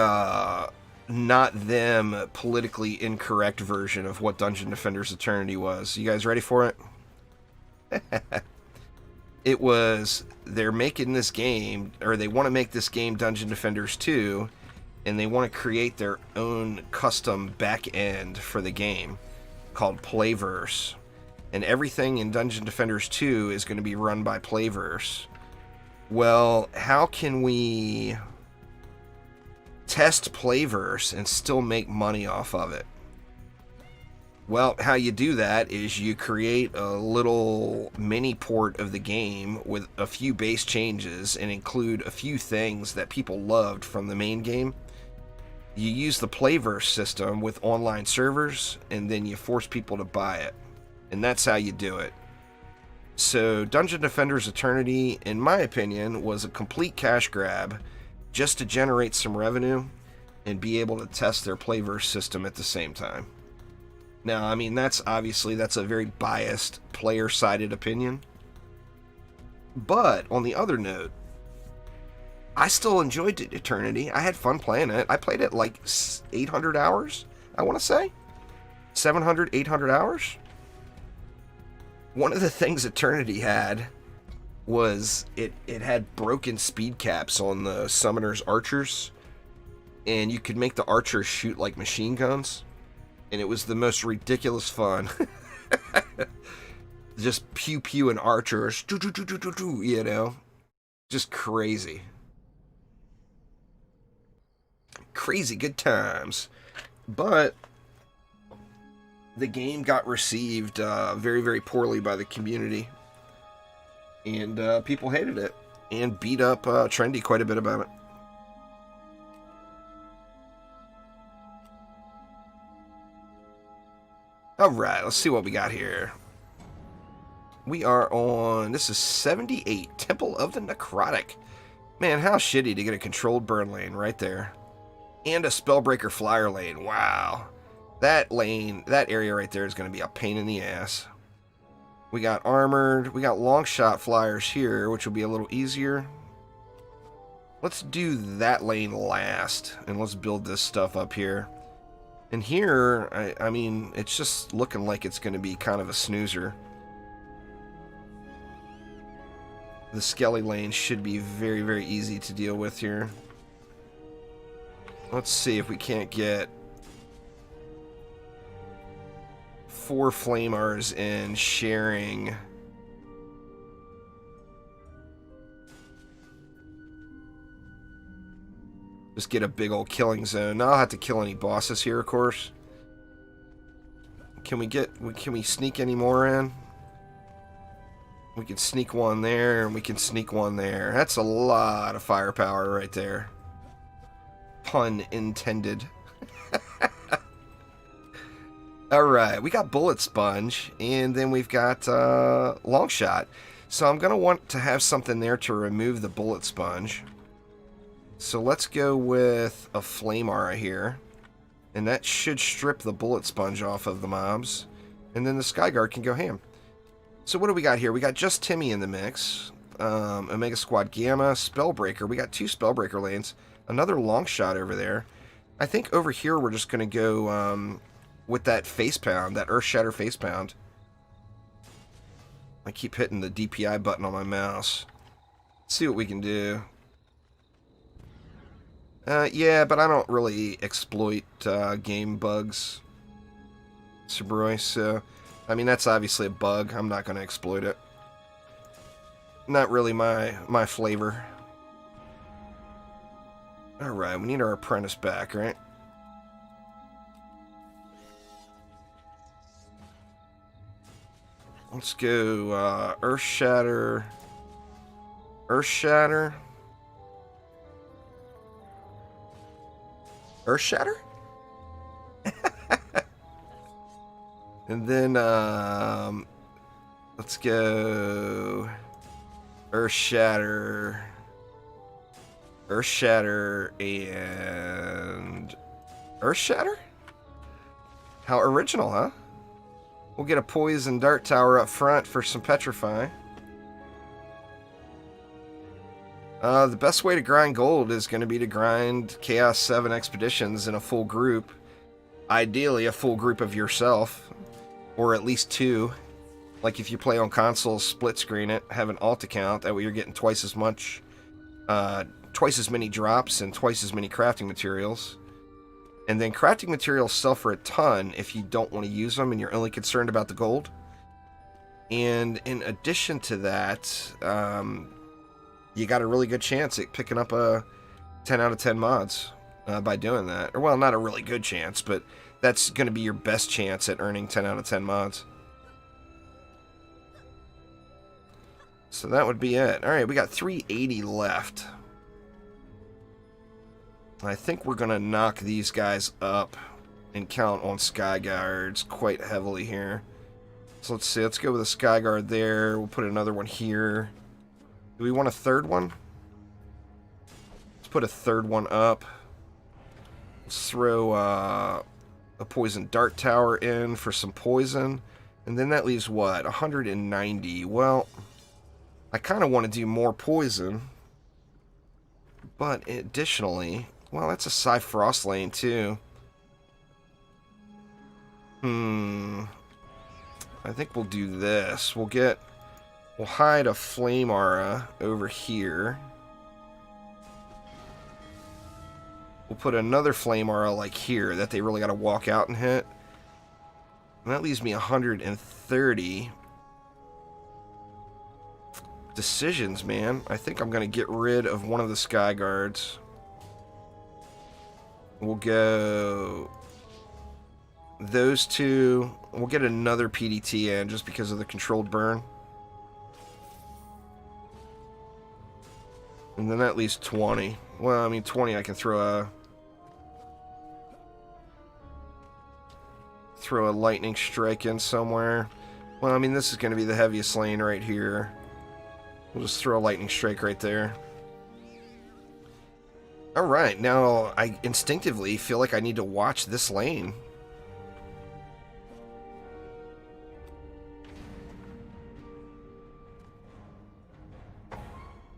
not them politically incorrect version of what Dungeon Defenders Eternity was. You guys ready for it? It was, they're making this game, or they want to make this game Dungeon Defenders 2, and they want to create their own custom back end for the game called Playverse. And everything in Dungeon Defenders 2 is going to be run by Playverse. Well, how can we test Playverse and still make money off of it? Well, how you do that is you create a little mini port of the game with a few base changes and include a few things that people loved from the main game. You use the Playverse system with online servers, and then you force people to buy it. And that's how you do it. So Dungeon Defenders Eternity, in my opinion, was a complete cash grab just to generate some revenue and be able to test their Playverse system at the same time. Now, I mean, that's a very biased, player-sided opinion. But, on the other note, I still enjoyed Eternity. I had fun playing it. I played it like 800 hours, I want to say. 700, 800 hours. One of the things Eternity had was it had broken speed caps on the summoner's archers, and you could make the archers shoot like machine guns, and it was the most ridiculous fun. Just pew pew and archers, you know, just crazy. Crazy good times. But the game got received very, very poorly by the community. And people hated it. And beat up Trendy quite a bit about it. Alright, let's see what we got here. We are on... This is 78. Temple of the Necrotic. Man, how shitty to get a controlled burn lane right there. And a Spellbreaker flyer lane. Wow. That lane, that area right there is going to be a pain in the ass. We got armored. We got long shot flyers here, which will be a little easier. Let's do that lane last. And let's build this stuff up here. And here, I mean, it's just looking like it's going to be kind of a snoozer. The Skelly lane should be very, very easy to deal with here. Let's see if we can't get 4 Flamers in sharing. Just get a big old killing zone. Now I'll have to kill any bosses here, of course. Can we sneak any more in? We can sneak one there, and we can sneak one there. That's a lot of firepower right there. Pun intended. Alright, we got Bullet Sponge, and then we've got Long Shot. So I'm going to want to have something there to remove the Bullet Sponge. So let's go with a Flame Aura here. And that should strip the Bullet Sponge off of the mobs. And then the Skyguard can go ham. So what do we got here? We got just Timmy in the mix. Omega Squad Gamma, Spellbreaker. We got 2 Spellbreaker lanes. Another Long Shot over there. I think over here we're just going to go with that Face Pound, that Earth Shatter Face Pound. I keep hitting the DPI button on my mouse. Let's see what we can do. Yeah, but I don't really exploit game bugs, Sir, so... I mean, that's obviously a bug. I'm not going to exploit it. Not really my flavor. Alright, we need our apprentice back, right? Let's go Earth Shatter. Earth Shatter. Earth Shatter? And then, let's go Earth Shatter, Earth Shatter, and Earth Shatter? How original, huh? We'll get a Poison Dart Tower up front for some Petrify. The best way to grind gold is going to be to grind Chaos 7 Expeditions in a full group. Ideally, a full group of yourself. Or at least 2. Like if you play on console, split screen it, have an alt account, that way you're getting twice as much, twice as many drops and twice as many crafting materials. And then crafting materials sell for a ton if you don't want to use them and you're only concerned about the gold. And in addition to that, you got a really good chance at picking up a 10 out of 10 mods by doing that. Or, well, not a really good chance, but that's going to be your best chance at earning 10 out of 10 mods. So that would be it. Alright, we got 380 left. I think we're going to knock these guys up and count on Skyguards quite heavily here. So let's see, let's go with a Skyguard there. We'll put another one here. Do we want a third one? Let's put a third one up. Let's throw a Poison Dart Tower in for some poison. And then that leaves what? 190. Well, I kind of want to do more poison. But additionally, well, that's a Psyfrost lane too. I think we'll do this. We'll hide a Flame Aura over here. We'll put another Flame Aura like here that they really got to walk out and hit. And that leaves me 130. Decisions, man. I think I'm going to get rid of one of the Sky Guards. We'll go those two. We'll get another PDT in just because of the controlled burn. And then that leaves 20. Well, I mean, 20 I can throw a lightning strike in somewhere. Well, I mean, this is going to be the heaviest lane right here. We'll just throw a lightning strike right there. Alright, now I instinctively feel like I need to watch this lane.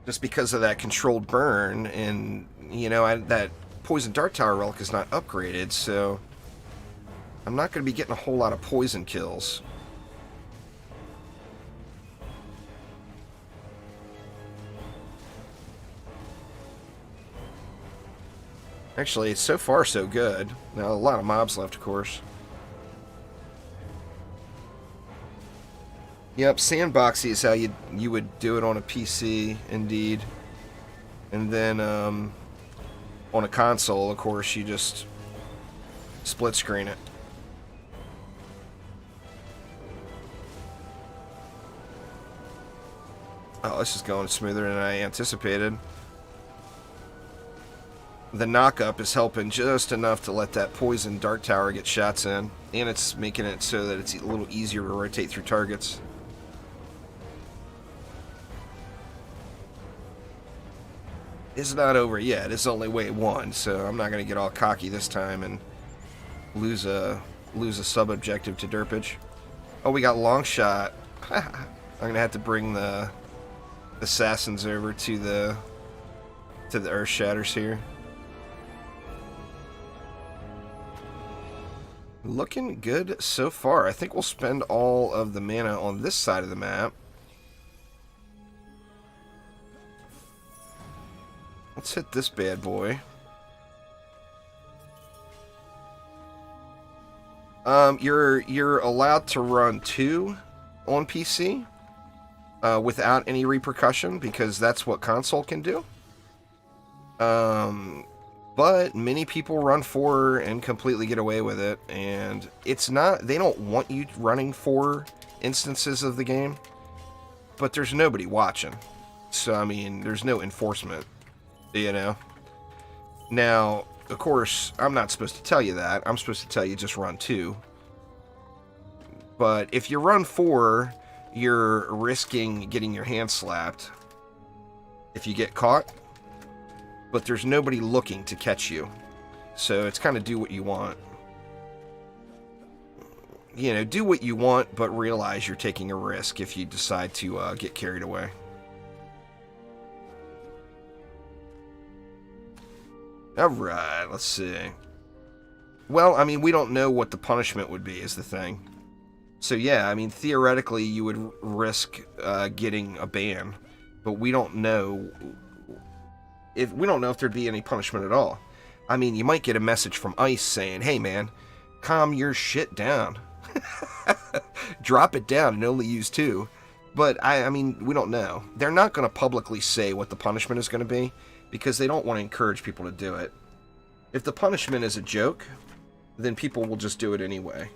Just because of that controlled burn, and, you know, that Poison Dart Tower Relic is not upgraded, so I'm not going to be getting a whole lot of poison kills. Actually, so far so good. Now, a lot of mobs left, of course. Yep, sandboxy is how you would do it on a PC, indeed. And then on a console, of course, you just split screen it. Oh, this is going smoother than I anticipated. The knock-up is helping just enough to let that Poison Dart Tower get shots in. And it's making it so that it's a little easier to rotate through targets. It's not over yet. It's only wave 1, so I'm not going to get all cocky this time and lose a sub-objective to Derpage. Oh, we got long shot. I'm going to have to bring the assassins over to the Earth Shatters here. Looking good so far. I think we'll spend all of the mana on this side of the map. Let's hit this bad boy. You're allowed to run 2 on PC without any repercussion, because that's what console can do. But many people run 4 and completely get away with it, and it's not, they don't want you running 4 instances of the game, but there's nobody watching. So, I mean, there's no enforcement, you know? Now, of course, I'm not supposed to tell you that. I'm supposed to tell you just run 2. But if you run 4, you're risking getting your hand slapped if you get caught. But there's nobody looking to catch you. So it's kind of do what you want. You know, do what you want, but realize you're taking a risk if you decide to get carried away. Alright, let's see. Well, I mean, we don't know what the punishment would be, is the thing. So yeah, I mean, theoretically, you would risk getting a ban. But we don't know if there'd be any punishment at all. I mean, you might get a message from ICE saying, hey man, calm your shit down. Drop it down and only use 2. But, I mean, we don't know. They're not going to publicly say what the punishment is going to be, because they don't want to encourage people to do it. If the punishment is a joke, then people will just do it anyway.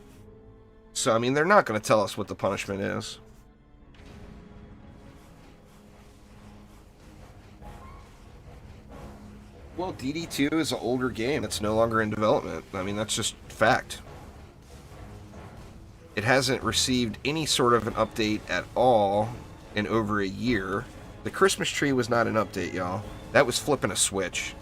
So, I mean, they're not going to tell us what the punishment is. Well, DD2 is an older game. It's no longer in development. I mean, that's just fact. It hasn't received any sort of an update at all in over a year. The Christmas tree was not an update, y'all. That was flipping a switch.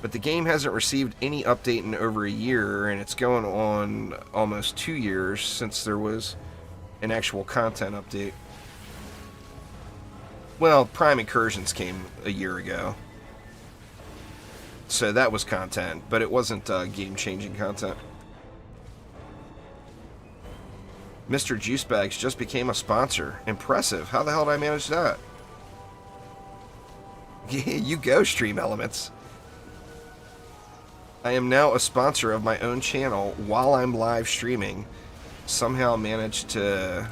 But the game hasn't received any update in over a year, and it's going on almost 2 years since there was an actual content update. Well, Prime Incursions came a year ago. So that was content, but it wasn't game-changing content. Mr. Juicebags just became a sponsor. Impressive. How the hell did I manage that? You go, Stream Elements. I am now a sponsor of my own channel while I'm live streaming. Somehow managed to...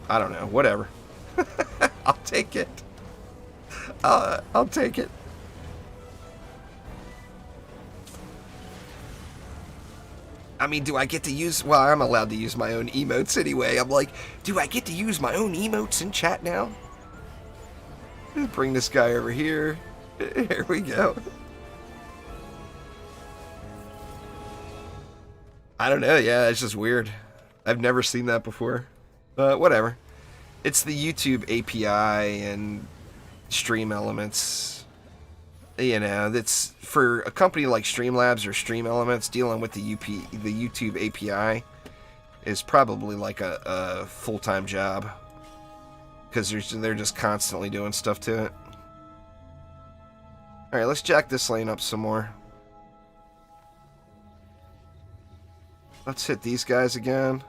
I don't know. Whatever. I'll take it. I'll take it. I mean, do I get to use... Well, I'm allowed to use my own emotes anyway. I'm like, do I get to use my own emotes in chat now? Bring this guy over here. Here we go. I don't know. Yeah, it's just weird. I've never seen that before. Whatever. It's the YouTube API and Stream Elements. You know, that's for a company like Streamlabs or Stream Elements, dealing with the YouTube API is probably like a full-time job, because they're just constantly doing stuff to it. All right, let's jack this lane up some more. Let's hit these guys again.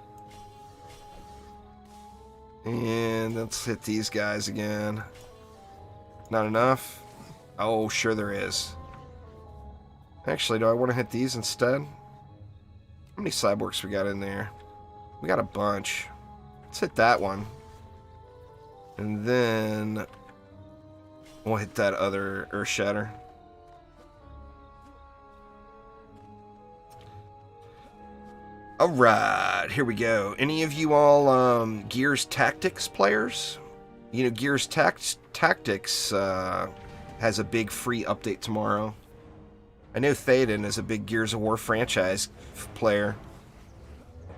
And let's hit these guys again. Not enough? Oh, sure there is. Actually, do I want to hit these instead? How many cyborgs we got in there? We got a bunch. Let's hit that one. And then we'll hit that other Earth Shatter. Alright, here we go. Any of you all Gears Tactics players? You know, Gears Tactics has a big free update tomorrow. I know Thaden is a big Gears of War franchise player,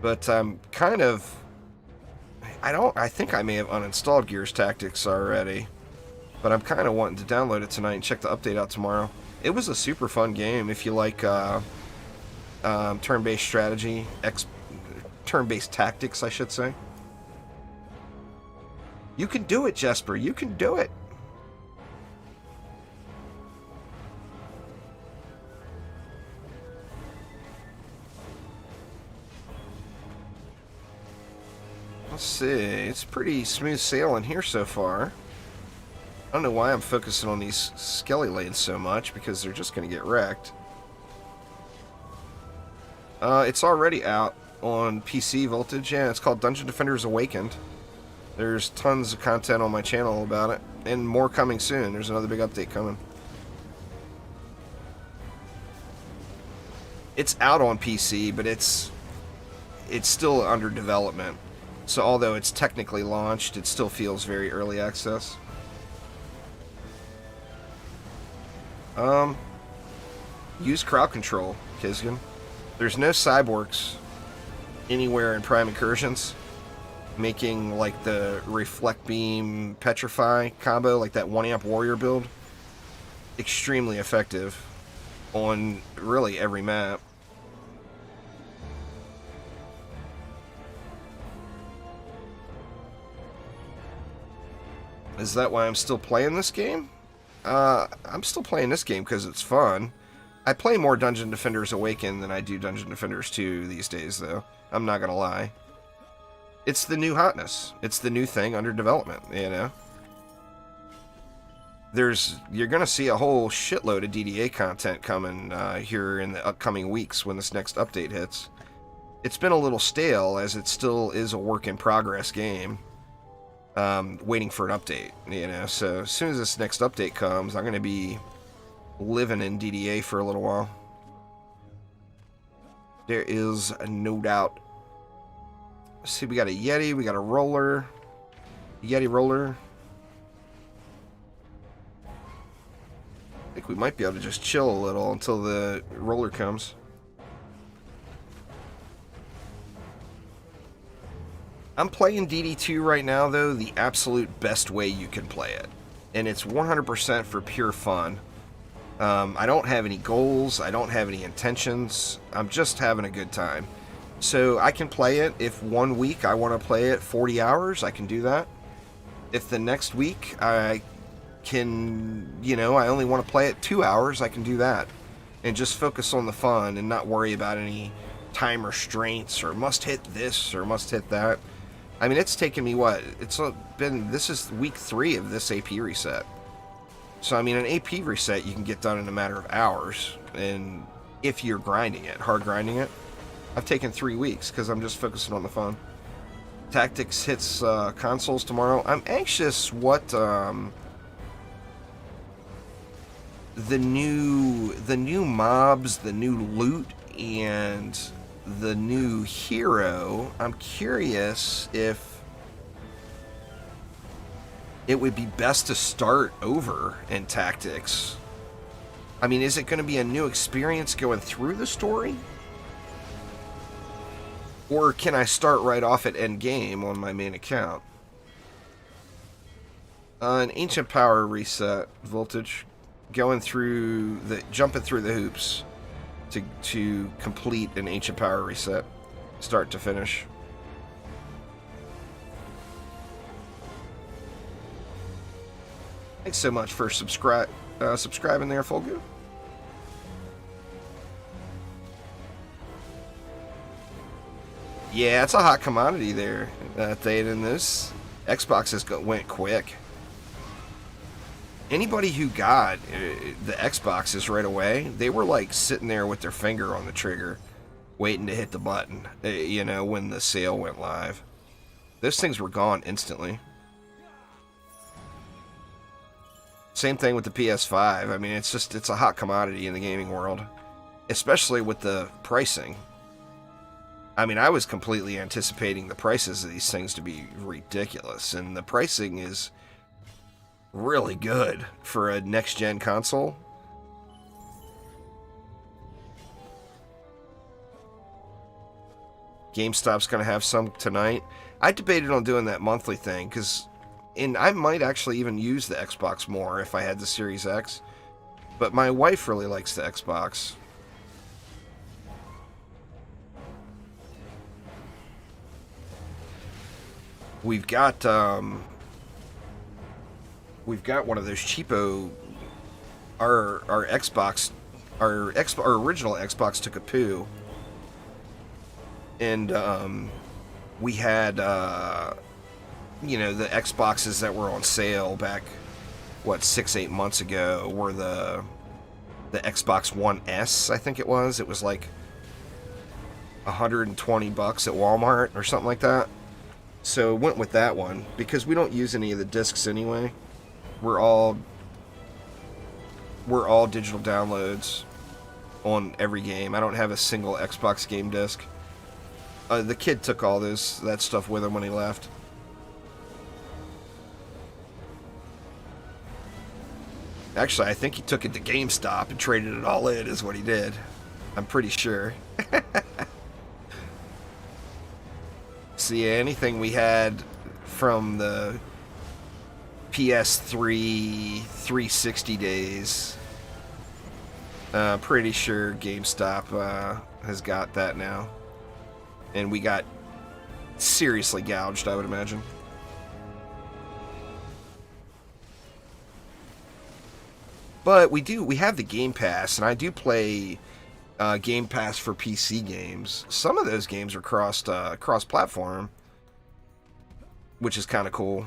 but I'm kind of... I think I may have uninstalled Gears Tactics already, but I'm kind of wanting to download it tonight and check the update out tomorrow. It was a super fun game if you like turn-based strategy, turn-based tactics, I should say. You can do it, Jesper. You can do it. Let's see. It's pretty smooth sailing here so far. I don't know why I'm focusing on these skelly lanes so much, because they're just going to get wrecked. It's already out on PC Voltage. Yeah, it's called Dungeon Defenders Awakened. There's tons of content on my channel about it, and more coming soon. There's another big update coming. It's out on PC, but it's still under development. So although it's technically launched, it still feels very early access. Use crowd control, Kizgan. There's no cyborgs anywhere in Prime Incursions, making like the Reflect Beam Petrify combo, like that 1-amp warrior build, extremely effective on really every map. Is that why I'm still playing this game? I'm still playing this game because it's fun. I play more Dungeon Defenders Awakened than I do Dungeon Defenders 2 these days, though. I'm not gonna lie. It's the new hotness. It's the new thing under development, you know? You're gonna see a whole shitload of DDA content coming here in the upcoming weeks when this next update hits. It's been a little stale, as it still is a work-in-progress game. Waiting for an update, you know? So as soon as this next update comes, I'm gonna be living in DDA for a little while. There is no doubt. Let's see, we got a Yeti, we got a roller. Yeti roller. I think we might be able to just chill a little until the roller comes. I'm playing DD2 right now, though, the absolute best way you can play it. And it's 100% for pure fun. I don't have any goals, I don't have any intentions, I'm just having a good time. So I can play it. If one week I want to play it 40 hours, I can do that. If the next week I can, you know, I only want to play it 2 hours, I can do that. And just focus on the fun and not worry about any time restraints or must hit this or must hit that. I mean, it's taken me what? This is week 3 of this AP reset. So, I mean, an AP reset you can get done in a matter of hours. And if you're grinding it, hard grinding it, I've taken 3 weeks because I'm just focusing on the fun. Tactics hits consoles tomorrow. I'm anxious what the new mobs, the new loot, and the new hero. I'm curious if it would be best to start over in Tactics. I mean, is it going to be a new experience going through the story? Or can I start right off at endgame on my main account? An Ancient Power reset, Voltage. Jumping through the hoops to complete an Ancient Power reset, start to finish. Thanks so much for subscribing there, Folgu. Yeah, it's a hot commodity there. In this Xbox went quick. Anybody who got the Xboxes right away, they were like sitting there with their finger on the trigger, waiting to hit the button, you know, when the sale went live. Those things were gone instantly. Same thing with the PS5. I mean, it's a hot commodity in the gaming world, especially with the pricing. I mean, I was completely anticipating the prices of these things to be ridiculous, and the pricing is really good for a next-gen console. GameStop's going to have some tonight. I debated on doing that monthly thing, and I might actually even use the Xbox more if I had the Series X. But my wife really likes the Xbox. We've got one of those cheapo. Our original Xbox took a poo, and we had you know, the Xboxes that were on sale back 6-8 months ago were the Xbox One S, I think it was. It was like $120 at Walmart or something like that. So went with that one because we don't use any of the discs anyway. We're all digital downloads on every game. I don't have a single Xbox game disc. The kid took all that stuff with him when he left. Actually, I think he took it to GameStop and traded it all in, is what he did. I'm pretty sure. See, anything we had from the PS3 360 days, pretty sure GameStop has got that now. And we got seriously gouged, I would imagine. But we have the Game Pass, and I do play Game Pass for PC games. Some of those games are cross-platform, which is kind of cool.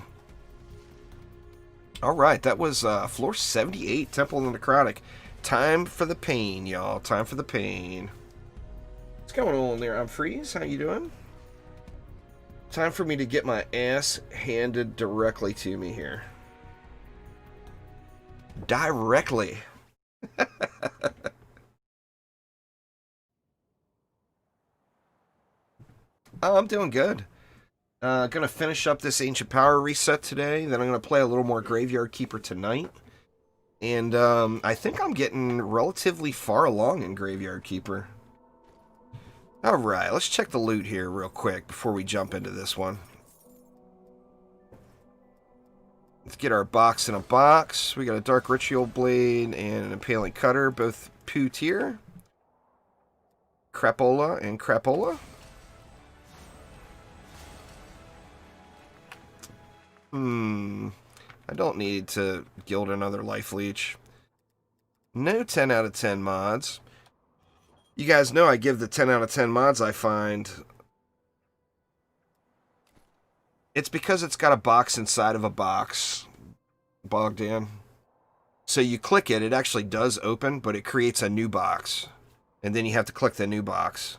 All right, that was floor 78, Temple of the Necrotic. Time for the pain, y'all. Time for the pain. What's going on there? I'm Freeze. How you doing? Time for me to get my ass handed directly to me here. Directly. I'm doing good. Gonna finish up this Ancient Power reset today. Then I'm gonna play a little more Graveyard Keeper tonight. And I think I'm getting relatively far along in Graveyard Keeper. Alright, let's check the loot here real quick before we jump into this one. Let's get our box in a box. We got a Dark Ritual Blade and an Impaling Cutter, both poo tier. Crapola and Crapola. I don't need to guild another life leech. No 10 out of 10 mods. You guys know I give the 10 out of 10 mods I find. It's because it's got a box inside of a box. Bogdan. So you click it, it actually does open, but it creates a new box. And then you have to click the new box.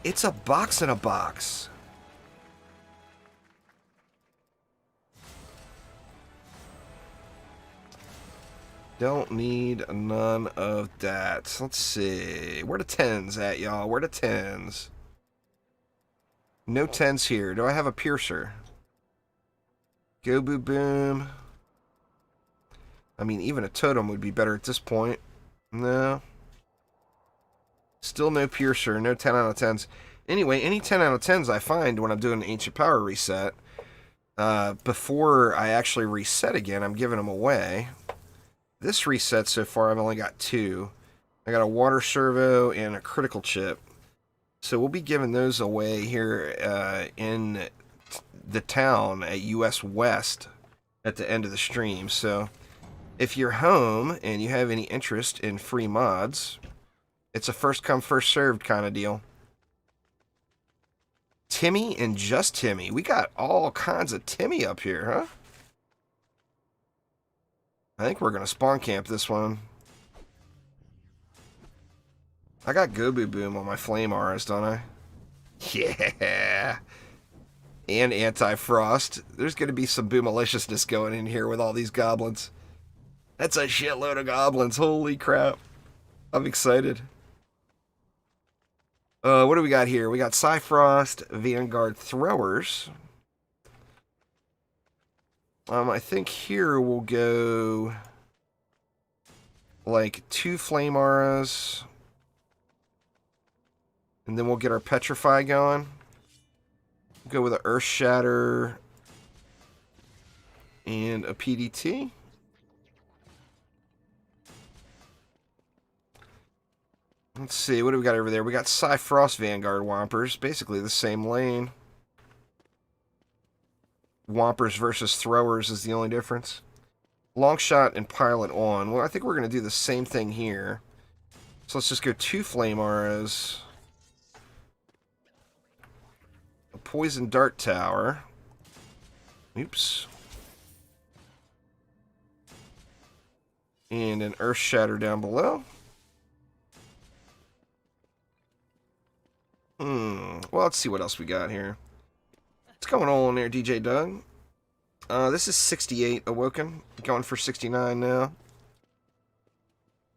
It's a box in a box. Don't need none of that. Let's see. Where the 10s at, y'all? Where the 10s? No 10s here. Do I have a piercer? Go boo boom. I mean, even a totem would be better at this point. No. Still no piercer. No 10 out of 10s. Anyway, any 10 out of 10s I find when I'm doing an Ancient Power reset, before I actually reset again, I'm giving them away. This reset so far, I've only got 2. I got a water servo and a critical chip. So we'll be giving those away here in the town at US West at the end of the stream. So if you're home and you have any interest in free mods, it's a first come, first served kind of deal. Timmy and just Timmy. We got all kinds of Timmy up here, huh? I think we're going to spawn camp this one. I got Go Boo Boom on my Flame Auras, don't I? Yeah! And Anti-Frost. There's going to be some Boomaliciousness going in here with all these goblins. That's a shitload of goblins. Holy crap. I'm excited. What do we got here? We got Psyfrost, Vanguard Throwers. I think here we'll go like 2 Flame Auras. And then we'll get our Petrify going. We'll go with an Earth Shatter and a PDT. Let's see, what do we got over there? We got Psyfrost Vanguard Whompers, basically the same lane. Whompers versus Throwers is the only difference. Longshot and Pilot on. Well, I think we're going to do the same thing here. So let's just go 2 Flame Auras. A Poison Dart Tower. Oops. And an Earth Shatter down below. Well, let's see what else we got here. What's going on there, DJ Doug? This is 68 Awoken. Going for 69 now.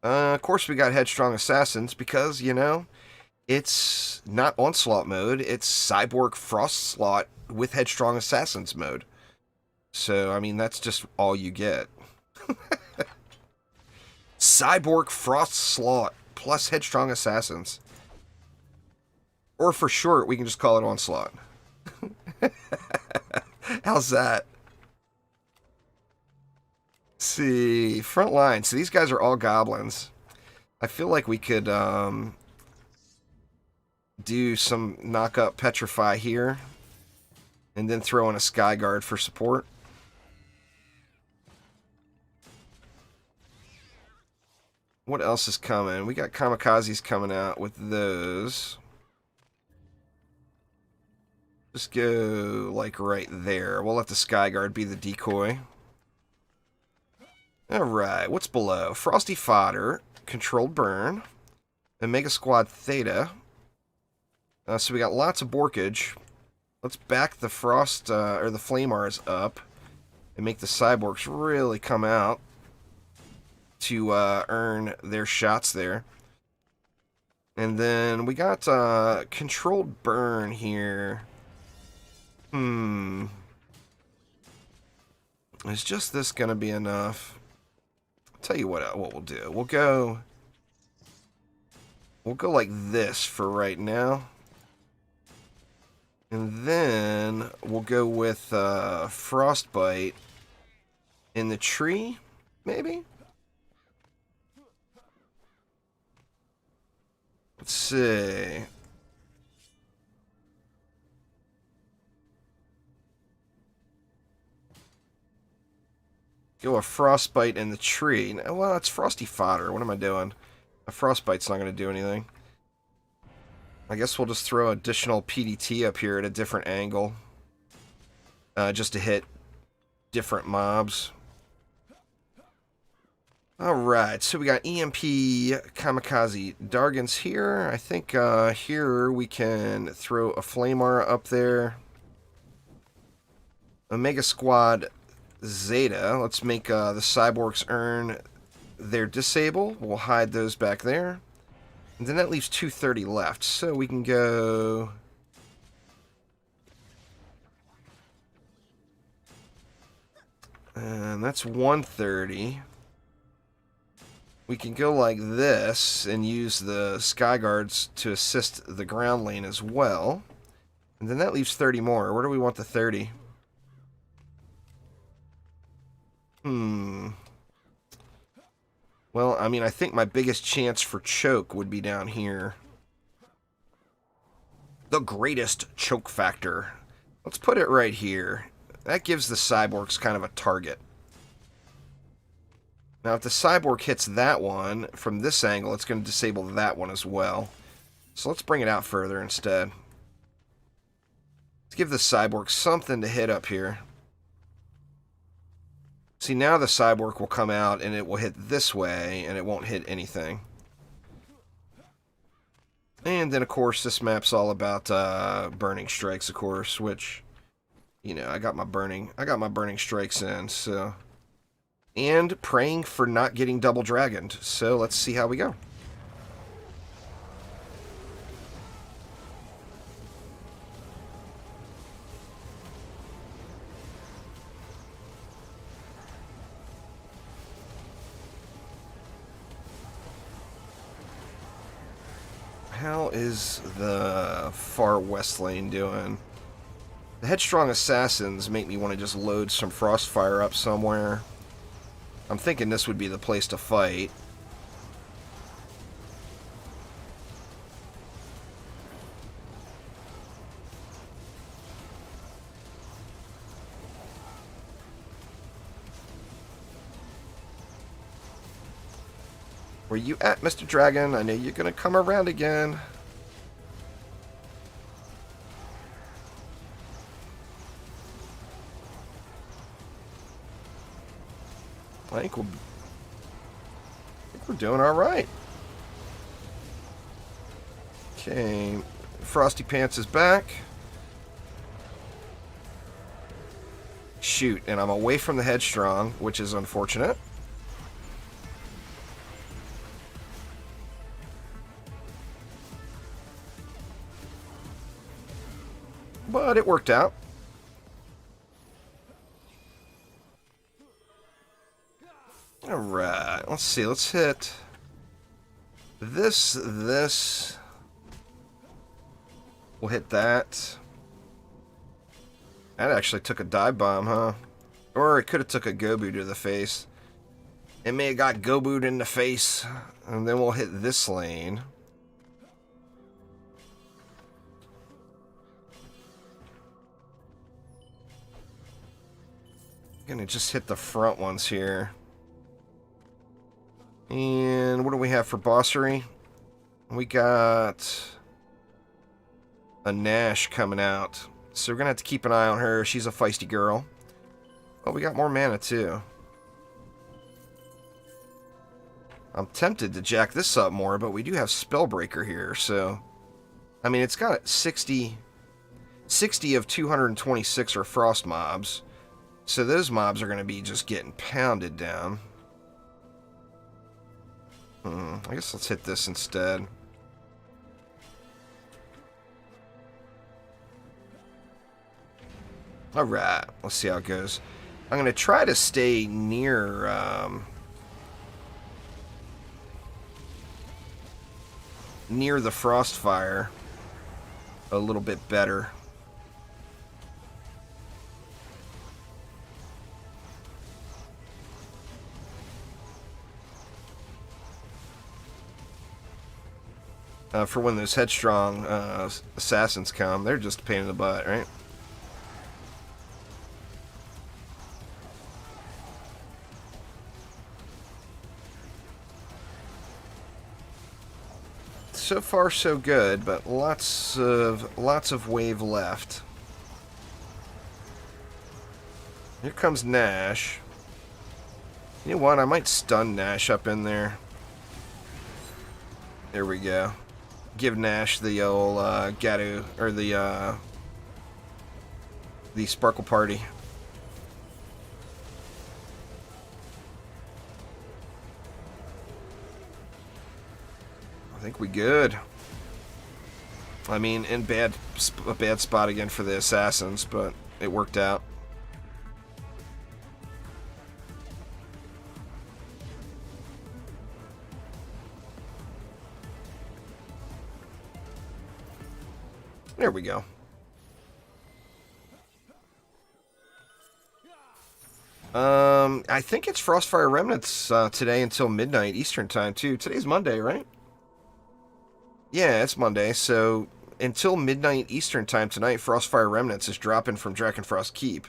Of course, we got Headstrong Assassins because, you know, it's not Onslaught mode. It's Cyborg Frostslot with Headstrong Assassins mode. So, I mean, that's just all you get. Cyborg Frostslot plus Headstrong Assassins. Or for short, we can just call it Onslaught. How's that? Let's see, front line. So these guys are all goblins. I feel like we could do some knock up Petrify here. And then throw in a Sky Guard for support. What else is coming? We got Kamikazes coming out with those. Just go, like, right there. We'll let the Sky Guard be the decoy. Alright, what's below? Frosty Fodder, Controlled Burn, Omega Squad Theta. So we got lots of Borkage. Let's back the Frost, or the Flame Auras up, and make the Cyborgs really come out to earn their shots there. And then we got Controlled Burn here. Is just this gonna be enough? I'll tell you what we'll do. We'll go like this for right now. And then we'll go with Frostbite in the tree, maybe? Let's see. Go a frostbite in the tree. Well, it's frosty fodder. What am I doing? A frostbite's not going to do anything. I guess we'll just throw additional PDT up here at a different angle. Just to hit different mobs. Alright, so we got EMP, Kamikaze, Dargans here. I think here we can throw a Flame Aura up there. Omega Squad Zeta. Let's make the Cyborgs earn their disable. We'll hide those back there. And then that leaves 230 left. So we can go... And that's 130. We can go like this and use the Sky Guards to assist the ground lane as well. And then that leaves 30 more. Where do we want the 30? Well, I mean, I think my biggest chance for choke would be down here. The greatest choke factor. Let's put it right here. That gives the cyborgs kind of a target. Now, if the cyborg hits that one from this angle, it's going to disable that one as well. So let's bring it out further instead. Let's give the cyborg something to hit up here. See, now the cyborg will come out and it will hit this way and it won't hit anything. And then, of course, this map's all about burning strikes, of course, which, you know, I got my burning strikes in, so... And praying for not getting double dragoned. So let's see how we go. How is the far west lane doing? The headstrong assassins make me want to just load some Frostfire up somewhere. I'm thinking this would be the place to fight. Where you at, Mr. Dragon? I know you're gonna come around again. I think we're doing all right. Okay, Frosty Pants is back. Shoot, and I'm away from the headstrong, which is unfortunate. But it worked out. Alright, let's see, let's hit this. We'll hit that. That actually took a dive bomb, huh? Or it could have took a Gobu to the face. It may have got Gobu'd in the face. And then we'll hit this lane. Gonna just hit the front ones here. And what do we have for bossery? We got a Nash coming out. So we're going to have to keep an eye on her. She's a feisty girl. Oh, we got more mana too. I'm tempted to jack this up more, but we do have Spellbreaker here. So, I mean, it's got 60 of 226 are frost mobs. So those mobs are going to be just getting pounded down. I guess let's hit this instead. Alright, let's see how it goes. I'm going to try to stay near the Frostfire a little bit better. For when those headstrong assassins come, they're just a pain in the butt, right? So far, so good, but lots of wave left. Here comes Nash. You know what? I might stun Nash up in there. There we go. Give Nash the old Gato, or the Sparkle Party. I think we good. I mean, a bad spot again for the assassins, but it worked out. There we go. I think it's Frostfire Remnants today until midnight Eastern time too. Today's Monday, right? Yeah, it's Monday, so until midnight Eastern time tonight, Frostfire Remnants is dropping from Drakenfrost Keep.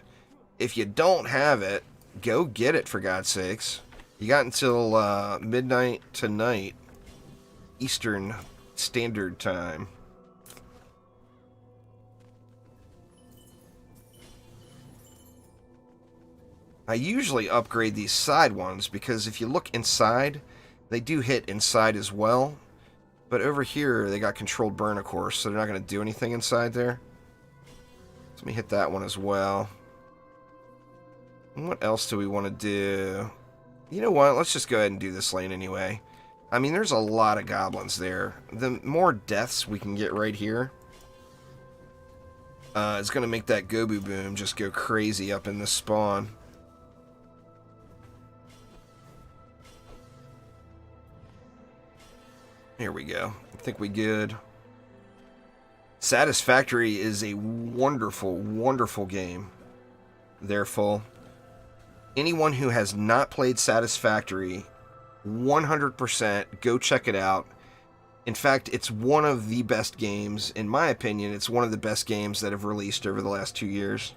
If you don't have it, go get it, for God's sakes. You got until midnight tonight Eastern Standard Time. I usually upgrade these side ones because if you look inside, they do hit inside as well. But over here, they got controlled burn, of course, so they're not going to do anything inside there. So let me hit that one as well. And what else do we want to do? You know what? Let's just go ahead and do this lane anyway. I mean, there's a lot of goblins there. The more deaths we can get right here, it's going to make that Gobu Boom just go crazy up in this spawn. Here we go. I think we good. Satisfactory is a wonderful, wonderful game. Therefore, anyone who has not played Satisfactory, 100% go check it out. In fact, it's one of the best games. In my opinion, it's one of the best games that have released over the last 2 years.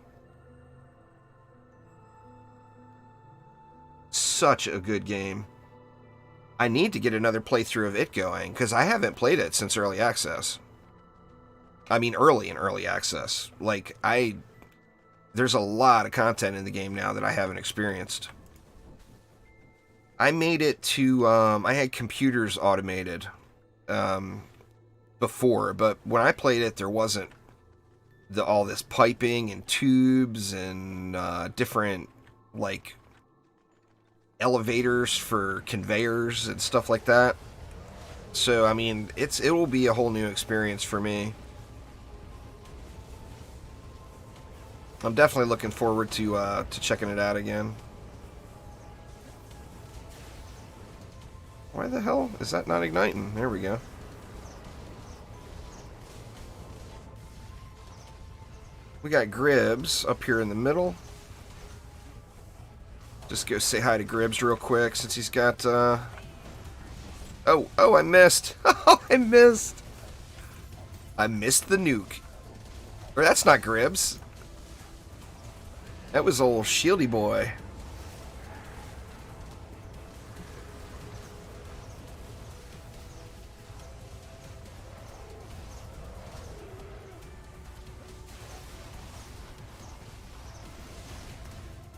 Such a good game. I need to get another playthrough of it going, because I haven't played it since early access. I mean, early in early access. Like, there's a lot of content in the game now that I haven't experienced. I made it to, I had computers automated before, but when I played it, there wasn't all this piping and tubes and different, like, elevators for conveyors and stuff like that. So, I mean, it will be a whole new experience for me. I'm definitely looking forward to checking it out again. Why the hell is that not igniting? There we go. We got Gribbs up here in the middle. Just go say hi to Gribbs real quick since he's got, Oh, I missed. Oh, I missed. I missed the nuke. Or that's not Gribbs. That was old Shieldy boy.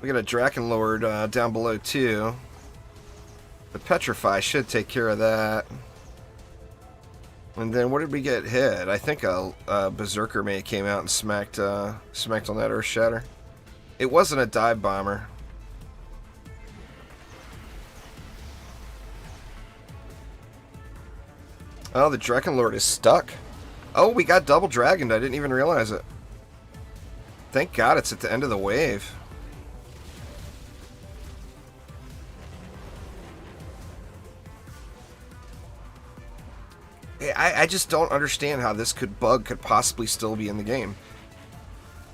We got a Drakenlord down below too. The Petrify should take care of that. And then what did we get hit? I think a Berserker may have came out and smacked on that Earth Shatter. It wasn't a dive bomber. Oh, the Drakenlord is stuck. Oh, we got double dragoned. I didn't even realize it. Thank God it's at the end of the wave. I just don't understand how this bug could possibly still be in the game.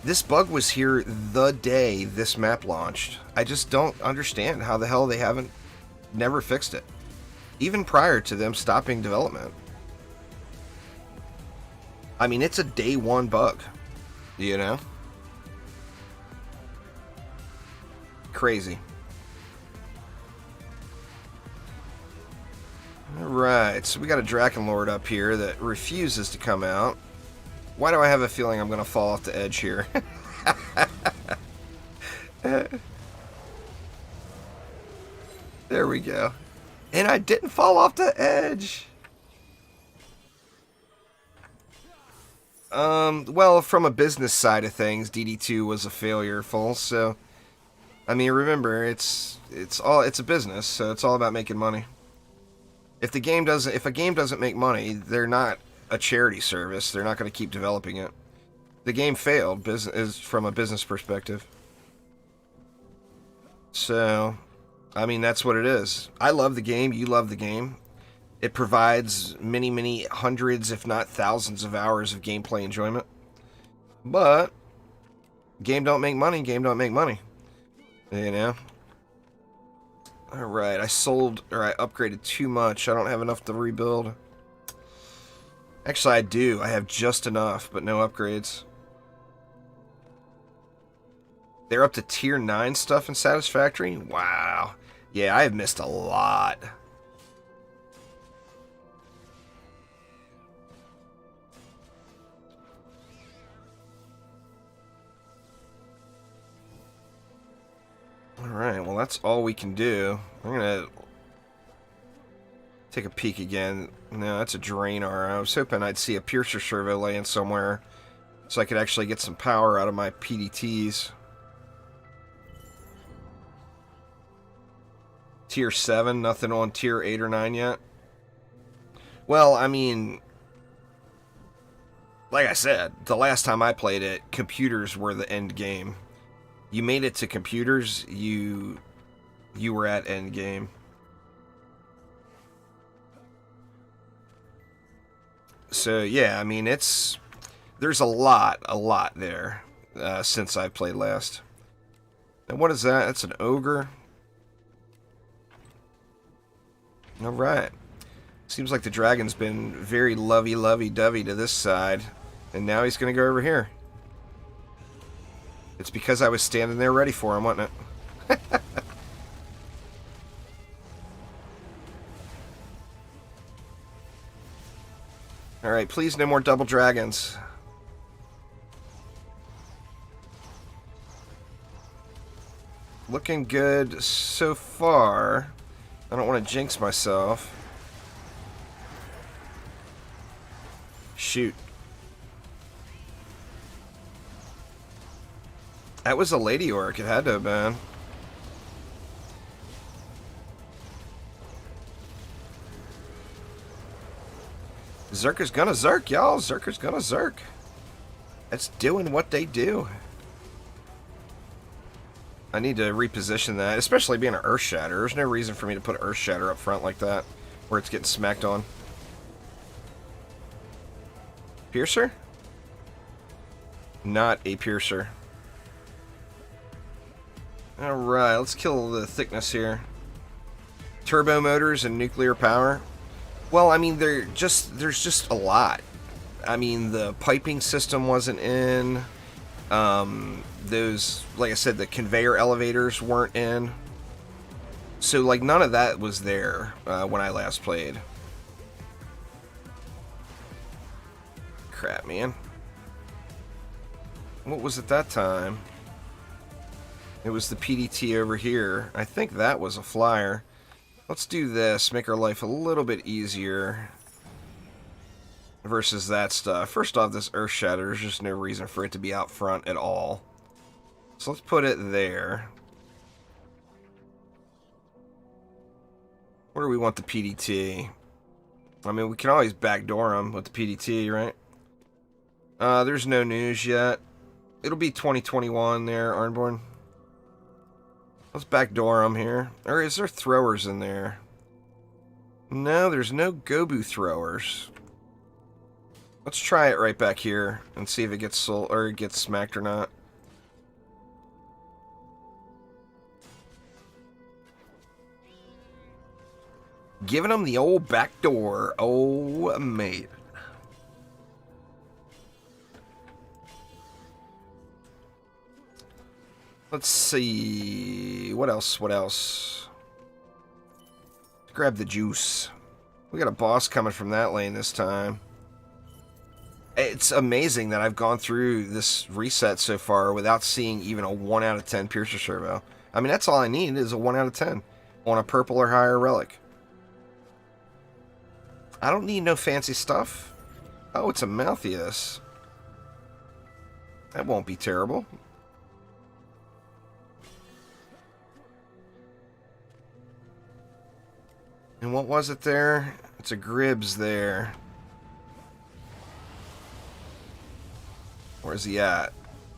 This bug was here the day this map launched. I just don't understand how the hell they never fixed it. Even prior to them stopping development. I mean, it's a day one bug. You know? Crazy. Alright, so we got a Drakenlord up here that refuses to come out. Why do I have a feeling I'm going to fall off the edge here? There we go. And I didn't fall off the edge. Well, from a business side of things, DD2 was a failure full, so I mean, remember, it's a business, so it's all about making money. If a game doesn't make money, they're not a charity service. They're not going to keep developing it. The game failed is from a business perspective. So, I mean, that's what it is. I love the game. You love the game. It provides many, many hundreds, if not thousands of hours of gameplay enjoyment. But, game don't make money, game don't make money. You know? Alright, I upgraded too much. I don't have enough to rebuild. Actually, I do. I have just enough, but no upgrades. They're up to tier 9 stuff in Satisfactory? Wow. Yeah, I have missed a lot. Alright, well that's all we can do. I'm gonna take a peek again. No, that's a Draenor. I was hoping I'd see a Piercer Servo laying somewhere so I could actually get some power out of my PDTs. Tier 7, nothing on tier 8 or 9 yet. Well, I mean, like I said, the last time I played it, computers were the end game. You made it to computers, you were at end game. So yeah, I mean, there's a lot there since I played last. And what is that? That's an ogre. All right. Seems like the dragon's been very lovey-dovey to this side, and now he's gonna go over here. It's because I was standing there ready for him, wasn't it? Alright, please no more double dragons. Looking good so far. I don't want to jinx myself. Shoot. That was a Lady Orc. It had to have been. Zerker's gonna Zerk, y'all. Zerker's gonna Zerk. It's doing what they do. I need to reposition that, especially being an Earth Shatter. There's no reason for me to put Earth Shatter up front like that, where it's getting smacked on. Piercer? Not a Piercer. Alright, let's kill the thickness here. Turbo motors and nuclear power. Well, I mean, there's just a lot. I mean, the piping system wasn't in. Those, like I said, the conveyor elevators weren't in. So, like, none of that was there when I last played. Crap, man. What was it that time? It was the PDT over here. I think that was a flyer. Let's do this. Make our life a little bit easier. Versus that stuff. First off, this Earth Shatter, there's just no reason for it to be out front at all. So let's put it there. Where do we want the PDT? I mean, we can always backdoor them with the PDT, right? There's no news yet. It'll be 2021 there, Arnborn. Let's backdoor them here. Or is there throwers in there? No, there's no Gobu throwers. Let's try it right back here and see if it gets sold or it gets smacked or not. Giving them the old back door. Oh, mate. Let's see. What else? What else? Grab the juice. We got a boss coming from that lane this time. It's amazing that I've gone through this reset so far without seeing even a 1 out of 10 Piercer Servo. I mean, that's all I need is a 1 out of 10 on a purple or higher relic. I don't need no fancy stuff. Oh, it's a Malthius. That won't be terrible. And what was it there? It's a Gribbs there. Where's he at?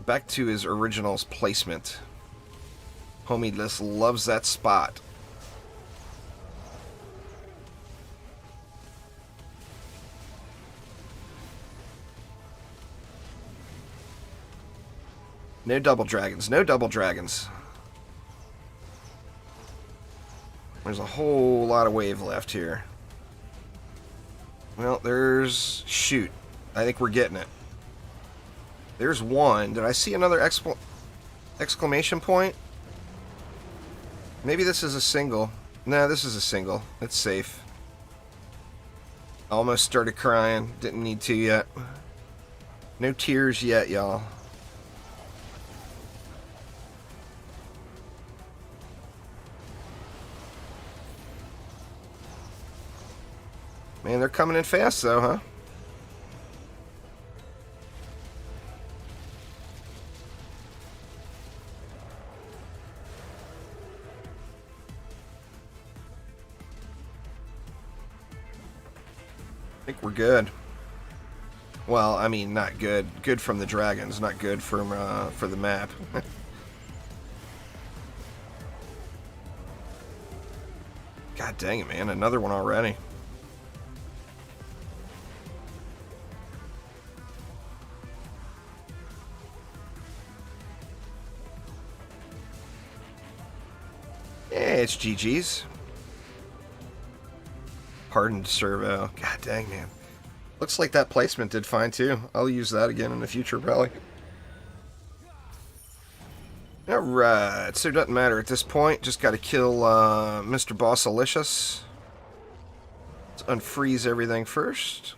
Back to his original placement. Homie just loves that spot. No double dragons. No double dragons. There's a whole lot of wave left here. Well, there's... Shoot. I think we're getting it. There's one. Did I see another exclamation point? Maybe this is a single. No, this is a single. It's safe. Almost started crying. Didn't need to yet. No tears yet, y'all. Man, they're coming in fast, though, huh? I think we're good. Well, I mean, not good. Good from the dragons, not good from for the map. God dang it, man. Another one already. Yeah, it's GG's. Hardened servo. God dang, man. Looks like that placement did fine, too. I'll use that again in the future, probably. Alright, so it doesn't matter at this point. Just got to kill Mr. Bossalicious. Let's unfreeze everything first.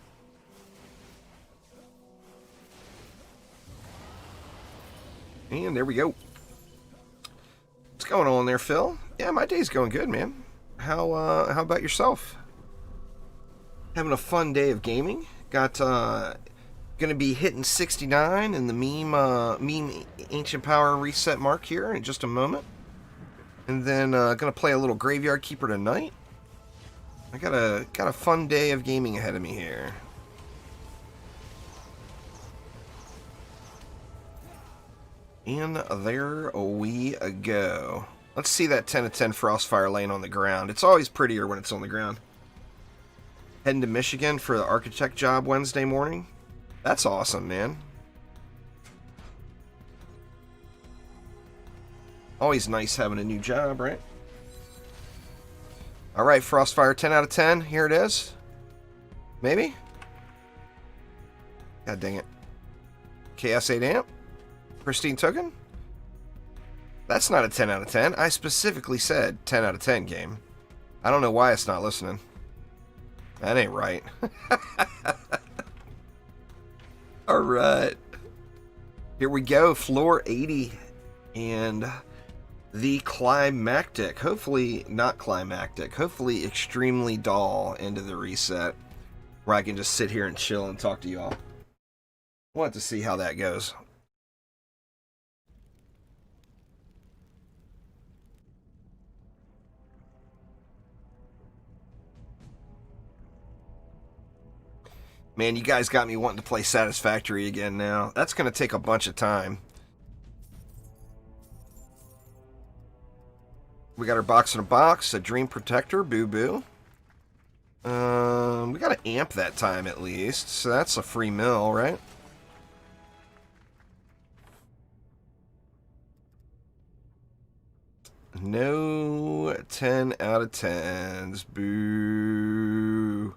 And there we go. What's going on there, Phil? Yeah, my day's going good, man. How about yourself? Having a fun day of gaming. Got gonna be hitting 69 in the meme Ancient Power reset mark here in just a moment, and then gonna play a little Graveyard Keeper tonight. I got a fun day of gaming ahead of me here. And there we go. Let's see that 10 of 10 Frostfire lane on the ground. It's always prettier when it's on the ground. Heading to Michigan for the architect job Wednesday morning. That's awesome, man. Always nice having a new job, right? Alright, Frostfire 10 out of 10. Here it is. Maybe? God dang it. Chaos 8 Amp. Pristine Token? That's not a 10 out of 10. I specifically said 10 out of 10 game. I don't know why it's not listening. That ain't right. Alright. Here we go. Floor 80. And the climactic. Hopefully not climactic. Hopefully extremely dull into the reset. Where I can just sit here and chill and talk to you all. We'll have to see how that goes. Man, you guys got me wanting to play Satisfactory again now. That's going to take a bunch of time. We got our box in a box, a Dream Protector, boo-boo. We got to amp that time at least, so that's a free mill, right? No 10 out of 10s, boo.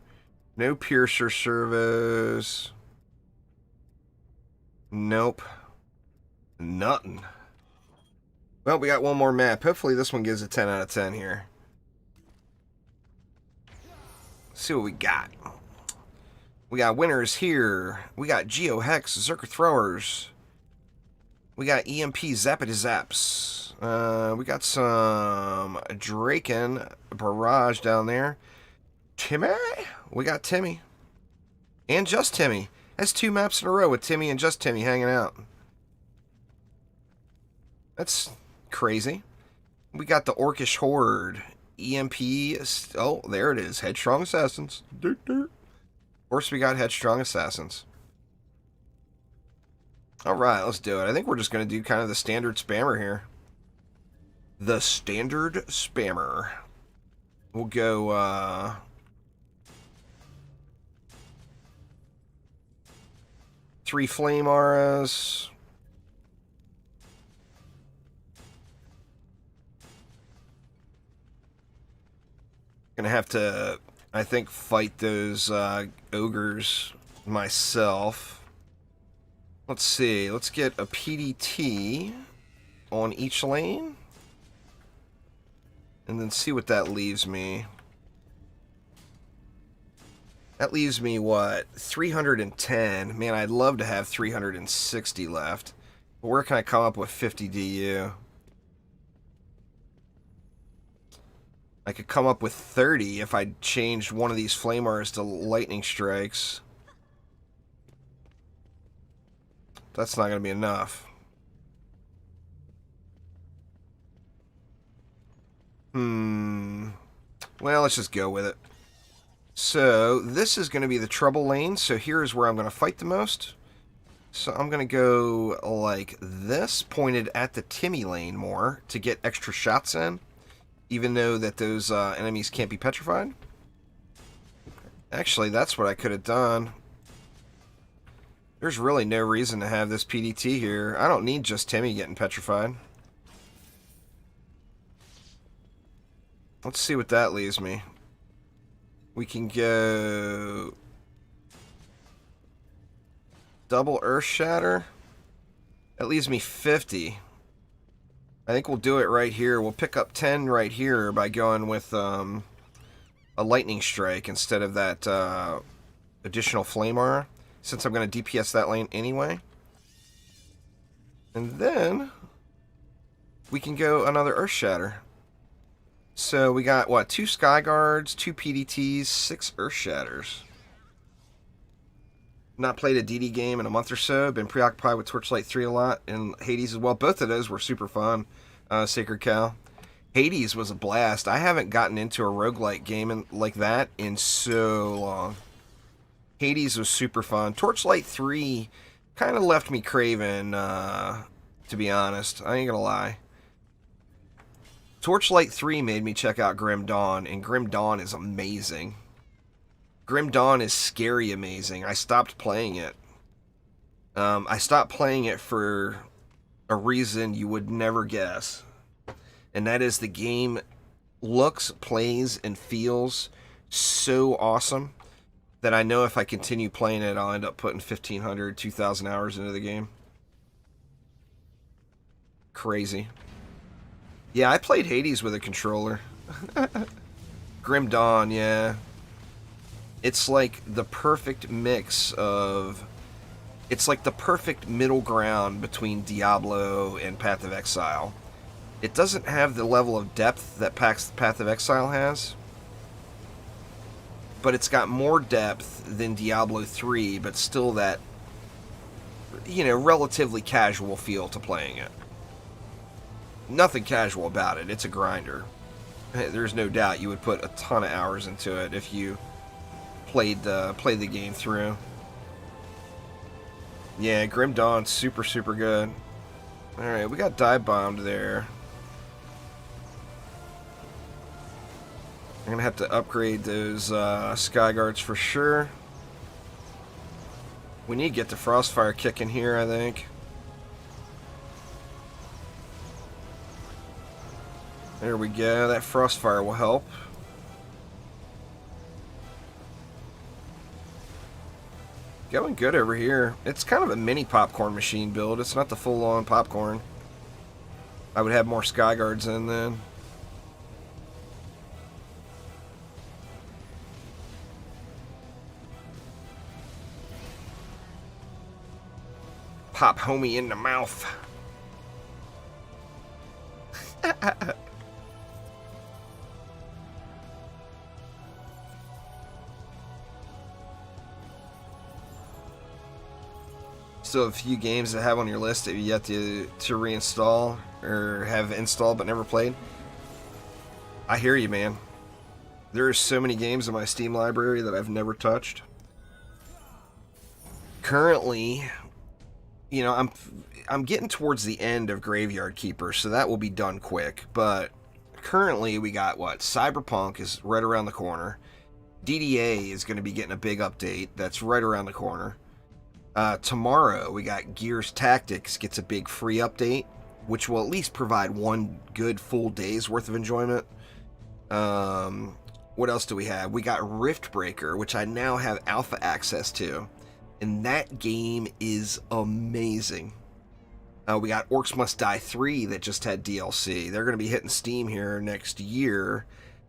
No Piercer Servos. Nope. Nothing. Well, we got one more map. Hopefully this one gives a 10 out of 10 here. Let's see what we got. We got winners here. We got Geohex, Zerker Throwers. We got EMP Zappity Zaps. We got some Draken Barrage down there. Timmy? We got Timmy. And Just Timmy. That's 2 maps in a row with Timmy and Just Timmy hanging out. That's crazy. We got the Orcish Horde. EMP. Oh, there it is. Headstrong Assassins. Of course, we got Headstrong Assassins. Alright, let's do it. I think we're just going to do kind of the standard spammer here. The standard spammer. We'll go, 3 Flame Auras. Gonna have to, I think, fight those ogres myself. Let's see. Let's get a PDT on each lane. And then see what that leaves me. That leaves me, what? 310. Man, I'd love to have 360 left. But where can I come up with 50 DU? I could come up with 30 if I changed one of these Flamers to Lightning Strikes. That's not going to be enough. Well, let's just go with it. So, this is going to be the trouble lane, so here's where I'm going to fight the most. So I'm going to go like this, pointed at the Timmy lane more, to get extra shots in. Even though that those enemies can't be petrified. Actually, that's what I could have done. There's really no reason to have this PDT here. I don't need just Timmy getting petrified. Let's see what that leaves me. We can go double Earth Shatter. That leaves me 50. I think we'll do it right here. We'll pick up 10 right here by going with a Lightning Strike instead of that additional Flame Aura, since I'm going to DPS that lane anyway. And then we can go another Earth Shatter. So we got, what, 2 Sky Guards, 2 PDTs, 6 Earth Shatters. Not played a DD game in a month or so. Been preoccupied with Torchlight 3 a lot, and Hades as well. Both of those were super fun. Sacred Cow. Hades was a blast. I haven't gotten into a roguelike game like that in so long. Hades was super fun. Torchlight 3 kind of left me craving, to be honest. I ain't gonna lie. Torchlight 3 made me check out Grim Dawn, and Grim Dawn is amazing. Grim Dawn is scary amazing. I stopped playing it. I stopped playing it for a reason you would never guess. And that is the game looks, plays, and feels so awesome that I know if I continue playing it, I'll end up putting 1,500, 2,000 hours into the game. Crazy. Yeah, I played Hades with a controller. Grim Dawn, yeah. It's like the perfect mix of... It's like the perfect middle ground between Diablo and Path of Exile. It doesn't have the level of depth that Path of Exile has. But it's got more depth than Diablo 3, but still that, you know, relatively casual feel to playing it. Nothing casual about it. It's a grinder. There's no doubt you would put a ton of hours into it if you played the game through. Yeah, Grim Dawn's super, super good. Alright, we got dive bombed there. I'm gonna have to upgrade those Sky Guards for sure. We need to get the Frostfire kicking here, I think. There we go. That Frostfire will help. Going good over here. It's kind of a mini popcorn machine build. It's not the full-on popcorn. I would have more Sky Guards in then. Pop homie in the mouth. Still a few games that have on your list that you yet to reinstall or have installed but never played. I hear you, man. There are so many games in my Steam library that I've never touched. Currently, you know, I'm getting towards the end of Graveyard Keeper, so that will be done quick. But currently, we got what? Cyberpunk is right around the corner. DD2 is going to be getting a big update. That's right around the corner. Tomorrow, we got Gears Tactics gets a big free update, which will at least provide one good full day's worth of enjoyment. What else do we have? We got Riftbreaker, which I now have alpha access to. And that game is amazing. We got Orcs Must Die 3 that just had DLC. They're going to be hitting Steam here next year.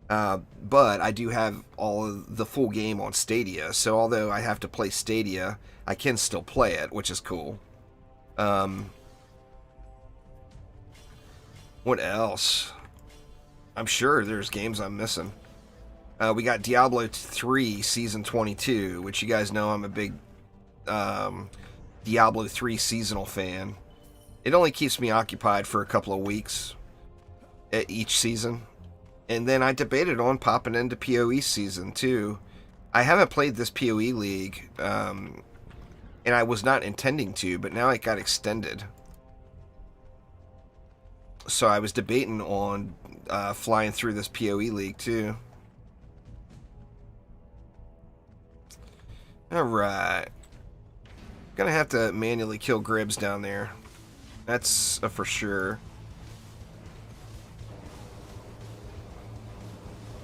But I do have all of the full game on Stadia. So although I have to play Stadia, I can still play it, which is cool. What else? I'm sure there's games I'm missing. We got Diablo 3 Season 22, which you guys know I'm a big Diablo 3 seasonal fan. It only keeps me occupied for a couple of weeks at each season. And then I debated on popping into PoE season too. I haven't played this PoE league, and I was not intending to, but now it got extended. So I was debating on flying through this PoE league too. Alright. Gonna have to manually kill Gribbs down there. That's for sure.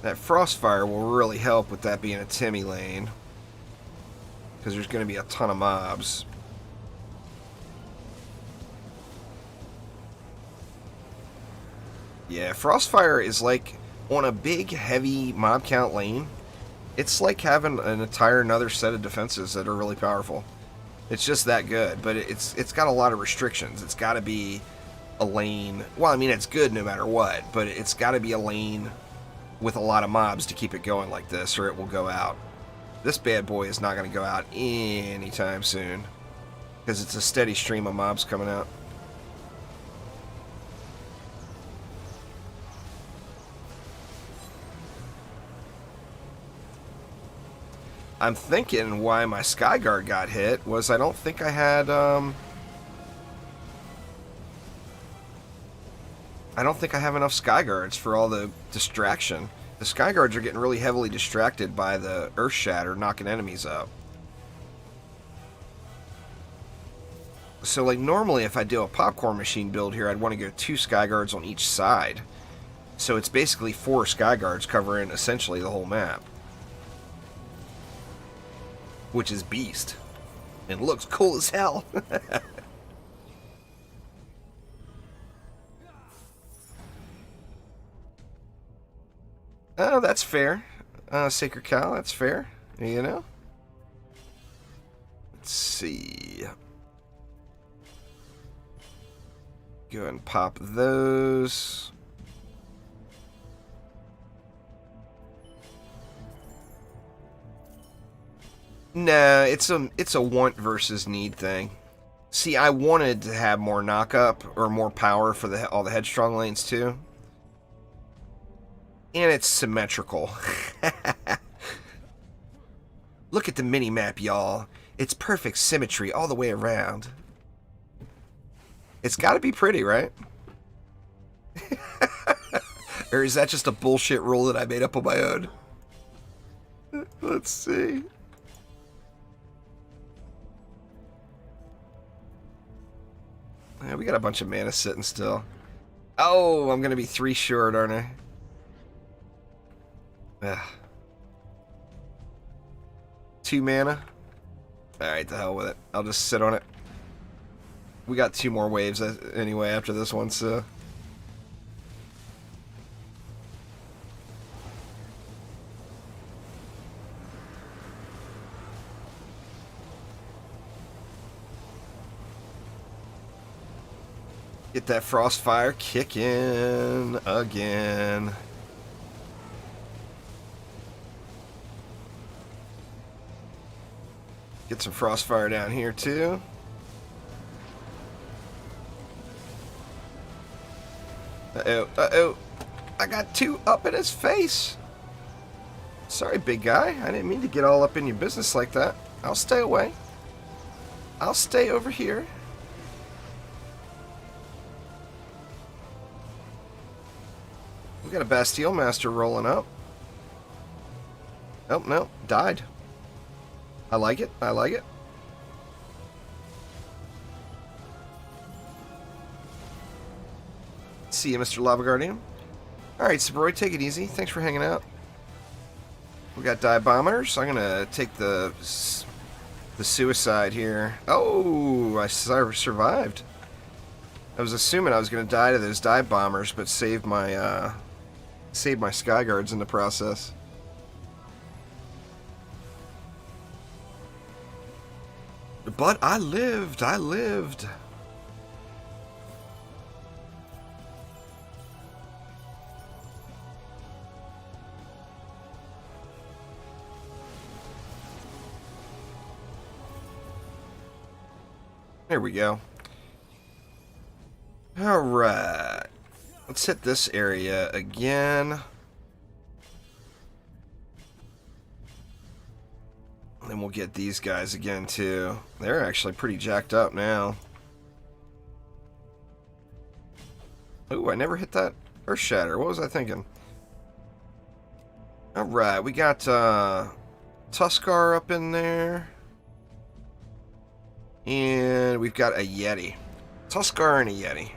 That Frostfire will really help with that being a Timmy lane, because there's going to be a ton of mobs. Yeah, Frostfire is like, on a big, heavy mob count lane, it's like having an entire another set of defenses that are really powerful. It's just that good, but it's got a lot of restrictions. It's got to be a lane. Well, I mean, it's good no matter what, but it's got to be a lane with a lot of mobs to keep it going like this, or it will go out. This bad boy is not going to go out anytime soon, because it's a steady stream of mobs coming out. I'm thinking why my Skyguard got hit was I don't think I had, I don't think I have enough Skyguards for all the distraction. The Skyguards are getting really heavily distracted by the Earth Shatter knocking enemies up. So, like, normally if I do a popcorn machine build here, I'd want to go 2 Skyguards on each side. So it's basically 4 Skyguards covering essentially the whole map. Which is beast. And looks cool as hell. Oh, that's fair. Sacred Cow, that's fair. You know? Let's see. Go ahead and pop those. No, it's a want versus need thing. See, I wanted to have more knock-up or more power for all the headstrong lanes too. And it's symmetrical. Look at the mini-map, y'all. It's perfect symmetry all the way around. It's gotta be pretty, right? Or is that just a bullshit rule that I made up on my own? Let's see. Yeah, we got a bunch of mana sitting still. Oh, I'm gonna be 3 short, aren't I? Ugh. 2 mana? Alright, the hell with it. I'll just sit on it. We got 2 more waves anyway after this one, so... Get that frostfire kicking again. Get some frostfire down here too. Uh-oh, uh-oh. I got two up in his face. Sorry, big guy. I didn't mean to get all up in your business like that. I'll stay away. I'll stay over here. We got a Bastille Master rolling up. Oh, no. Died. I like it. I like it. See you, Mr. Lava Guardian. Alright, Sabroy, take it easy. Thanks for hanging out. We got dive bombers. I'm gonna take the suicide here. Oh, I survived. I was assuming I was gonna die to those dive bombers, but saved my sky guards in the process. But I lived. I lived. There we go. Alright. Let's hit this area again. And then we'll get these guys again, too. They're actually pretty jacked up now. Ooh, I never hit that Earth Shatter. What was I thinking? Alright, we got Tuskar up in there. And we've got a Yeti. Tuskar and a Yeti.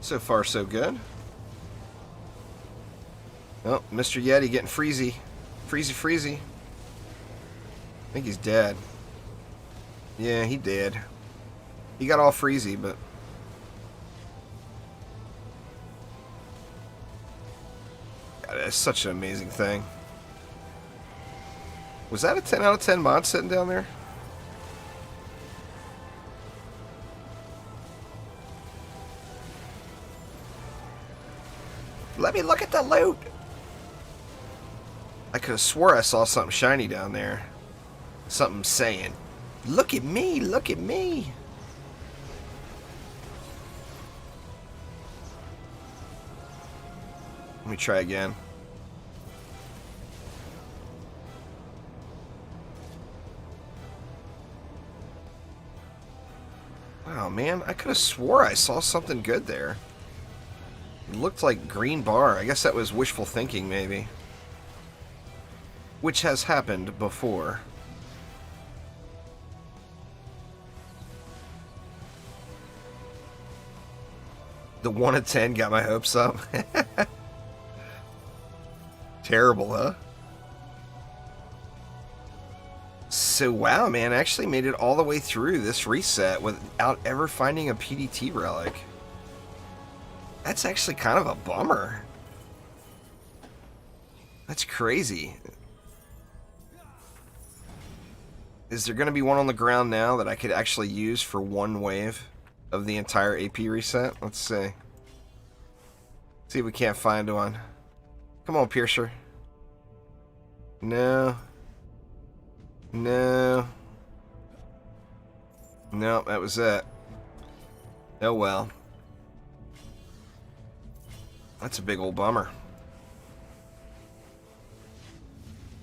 So far, so good. Oh, Mr. Yeti getting freezy. Freezy. I think he's dead. Yeah, he did. He got all freezy, but... God, that's such an amazing thing. Was that a 10 out of 10 mod sitting down there? Let me look at the loot! I could have swore I saw something shiny down there. Something saying, look at me, look at me! Let me try again. Wow, man, I could have swore I saw something good there. It looked like green bar. I guess that was wishful thinking, maybe. Which has happened before. The 1 of 10 got my hopes up. Terrible, huh? So, wow, man, I actually made it all the way through this reset without ever finding a PDT relic. That's actually kind of a bummer. That's crazy. Is there going to be one on the ground now that I could actually use for one wave of the entire AP reset? Let's see. See if we can't find one. Come on, Piercer. No. No. No, that was it. Oh well. That's a big old bummer.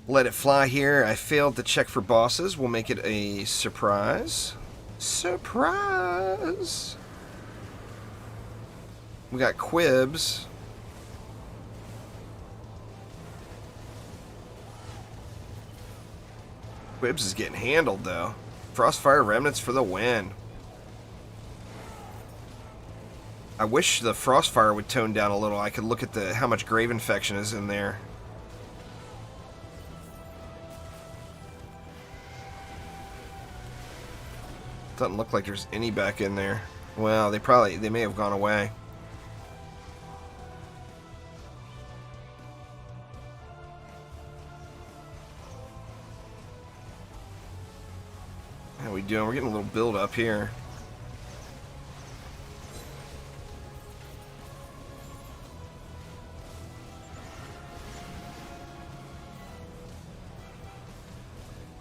Let it fly here. I failed to check for bosses. We'll make it a surprise. Surprise! We got Quibs. Quibs is getting handled, though. Frostfire Remnants for the win. I wish the Frostfire would tone down a little. I could look at how much Grave Infection is in there. Doesn't look like there's any back in there. Well, they may have gone away. doing? We're getting a little build up here.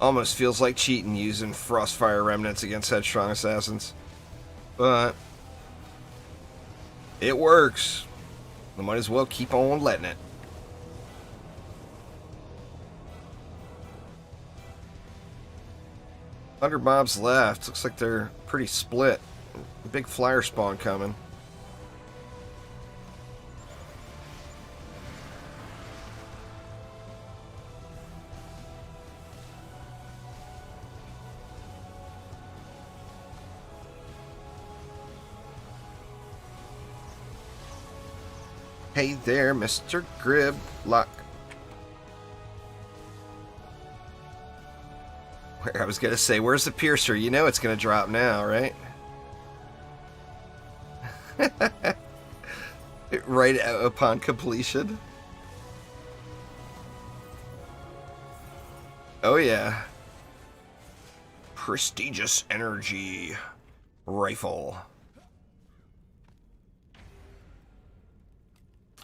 Almost feels like cheating using Frostfire Remnants against Headstrong Assassins. But it works. I might as well keep on letting it. Thunder mobs left. Looks like they're pretty split. Big flyer spawn coming. Hey there, Mr. Griblock. I was going to say, where's the piercer? You know it's going to drop now, right? Right upon completion. Oh, yeah. Prestigious energy rifle.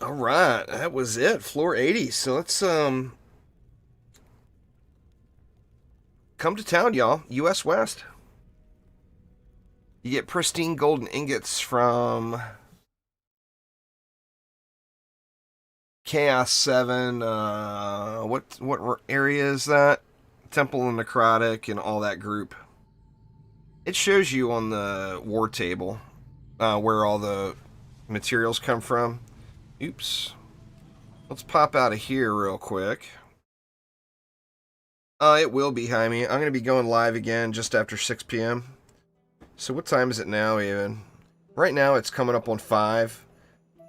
All right, that was it. Floor 80. So let's come to town, y'all. US West. You get pristine golden ingots from Chaos 7. What area is that? Temple and Necrotic and all that group. It shows you on the war table where all the materials come from. Oops. Let's pop out of here real quick. It will be, Jaime. I'm going to be going live again just after 6 p.m. So what time is it now even? Right now it's coming up on 5.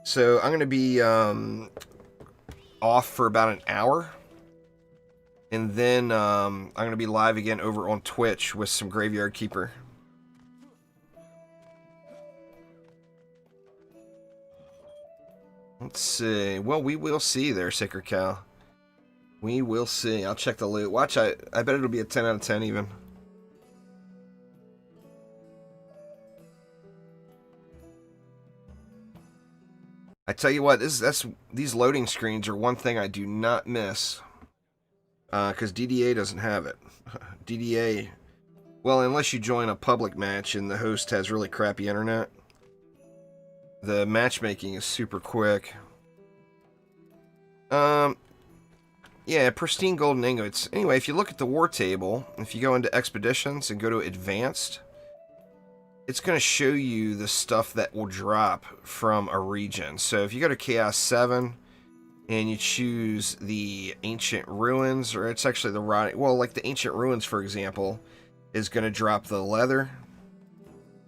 So I'm going to be off for about an hour. And then I'm going to be live again over on Twitch with some Graveyard Keeper. Let's see. Well, we will see there, Sacred Cow. We will see. I'll check the loot. Watch, I bet it'll be a 10 out of 10 even. I tell you what, these loading screens are one thing I do not miss. Because DDA doesn't have it. DDA, well, unless you join a public match and the host has really crappy internet. The matchmaking is super quick. Yeah, pristine golden ingots. Anyway, if you look at the war table, if you go into expeditions and go to advanced, it's going to show you the stuff that will drop from a region. So if you go to Chaos 7 and you choose the ancient ruins, or it's actually the rotting, well, like the ancient ruins, for example, is going to drop the leather.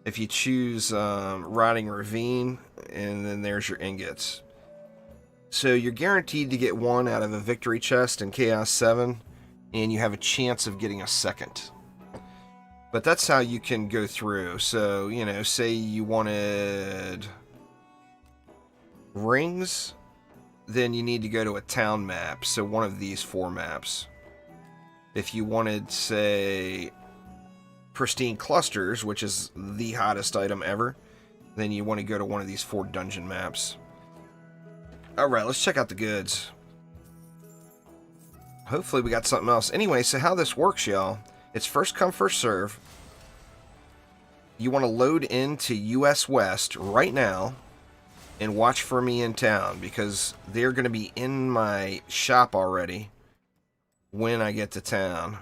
If you choose Rotting Ravine, and then there's your ingots. So you're guaranteed to get one out of a victory chest in Chaos 7, and you have a chance of getting a second. But that's how you can go through. So, you know, say you wanted rings, then you need to go to a town map. So one of these 4 maps. If you wanted, say, pristine clusters, which is the hottest item ever, then you want to go to one of these 4 dungeon maps. Alright, let's check out the goods. Hopefully we got something else. Anyway, so how this works, y'all, it's first come, first serve. You want to load into US West right now and watch for me in town, because they're going to be in my shop already when I get to town.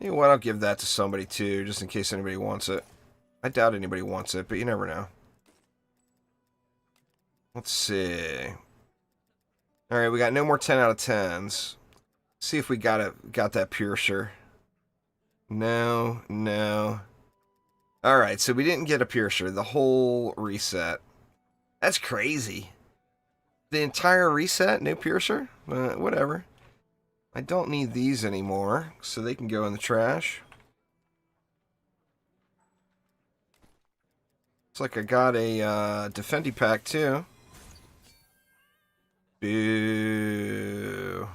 You know what, I'll give that to somebody too, just in case anybody wants it. I doubt anybody wants it, but you never know. Let's see. Alright, we got no more 10 out of 10s. See if we got that piercer. No, no. Alright, so we didn't get a piercer. The whole reset. That's crazy. The entire reset, no piercer? Whatever. I don't need these anymore, so they can go in the trash. Looks like I got a Defendi pack too. Boo.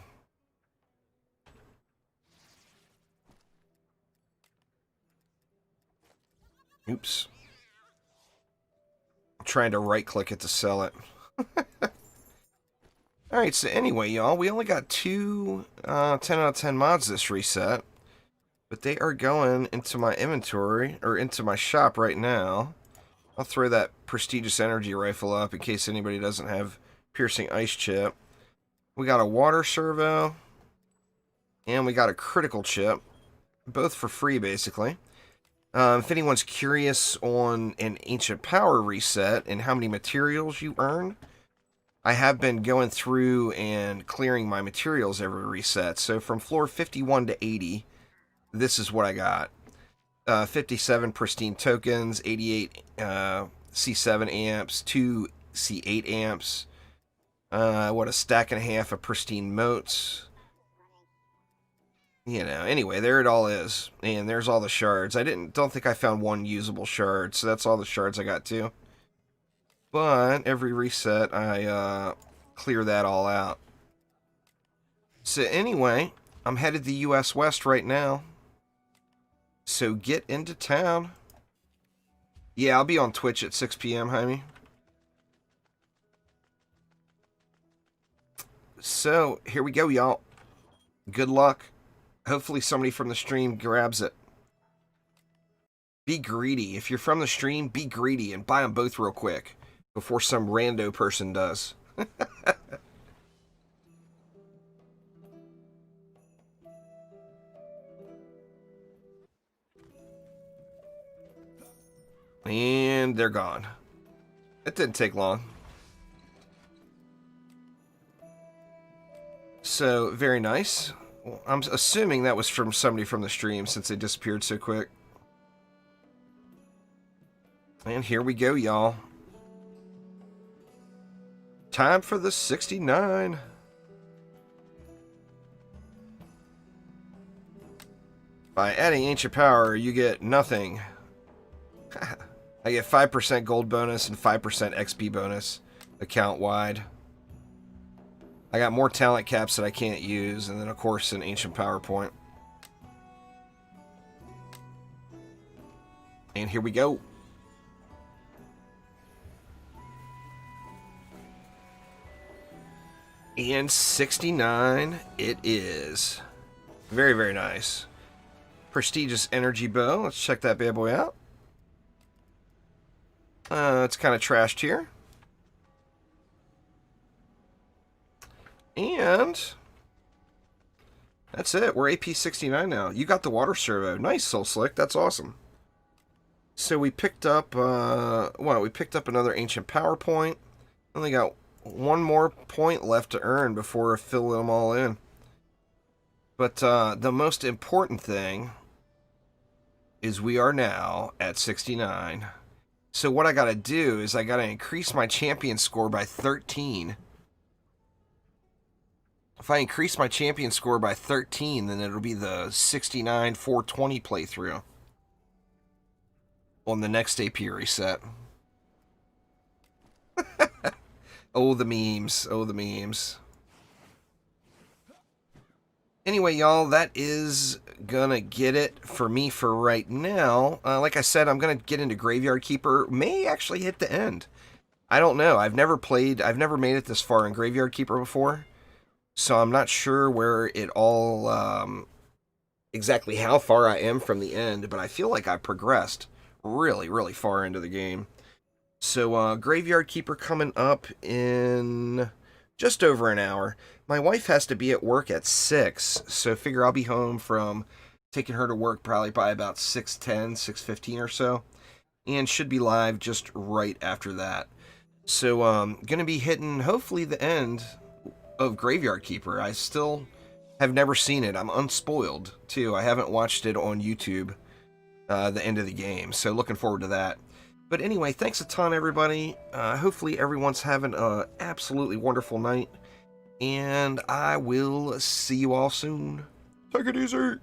Oops. I'm trying to right-click it to sell it. Alright, so anyway, y'all, we only got two 10 out of 10 mods this reset. But they are going into my inventory, or into my shop right now. I'll throw that prestigious energy rifle up in case anybody doesn't have piercing ice chip. We got a water servo. And we got a critical chip. Both for free, basically. If anyone's curious on an ancient power reset and how many materials you earn, I have been going through and clearing my materials every reset. So from floor 51 to 80, this is what I got. 57 pristine tokens, 88 C7 amps, 2 C8 amps, what, a stack and a half of pristine motes. You know, anyway, there it all is. And there's all the shards. I don't think I found one usable shard, so that's all the shards I got too. But every reset, I clear that all out. So anyway, I'm headed to US West right now. So get into town. Yeah, I'll be on Twitch at 6 p.m., Jaime. So, here we go, y'all. Good luck. Hopefully somebody from the stream grabs it. Be greedy. If you're from the stream, be greedy and buy them both real quick before some rando person does. And they're gone. It didn't take long. So, very nice. Well, I'm assuming that was from somebody from the stream since they disappeared so quick. And here we go, y'all. Time for the 69. By adding Ancient Power, you get nothing. I get 5% gold bonus and 5% XP bonus account-wide. I got more talent caps that I can't use, and then, of course, an Ancient Power point. And here we go. And 69 it is. Very, very nice. Prestigious energy bow. Let's check that bad boy out. It's kind of trashed here. And that's it. We're AP 69 now. You got the water servo. Nice, Soul Slick. That's awesome. So we picked up, we picked up another Ancient Power point. Only got one more point left to earn before I fill them all in. But the most important thing is we are now at 69. So what I got to do is I got to increase my champion score by 13. If I increase my champion score by 13, then it'll be the 69 420 playthrough on the next AP reset. Oh, the memes. Oh, the memes. Anyway, y'all, that is gonna get it for me for right now. Like I said, I'm gonna get into Graveyard Keeper. May actually hit the end. I don't know. I've never made it this far in Graveyard Keeper before. So I'm not sure where it all, exactly how far I am from the end, but I feel like I've progressed really, really far into the game. So, Graveyard Keeper coming up in just over an hour. My wife has to be at work at 6, so figure I'll be home from taking her to work probably by about 6:10, 6:15 or so, and should be live just right after that. So, gonna be hitting, hopefully, the end of Graveyard Keeper. I still have never seen it. I'm unspoiled, too. I haven't watched it on YouTube, the end of the game, so looking forward to that. But anyway, thanks a ton, everybody. Hopefully everyone's having an absolutely wonderful night, and I will see you all soon. Take it easy.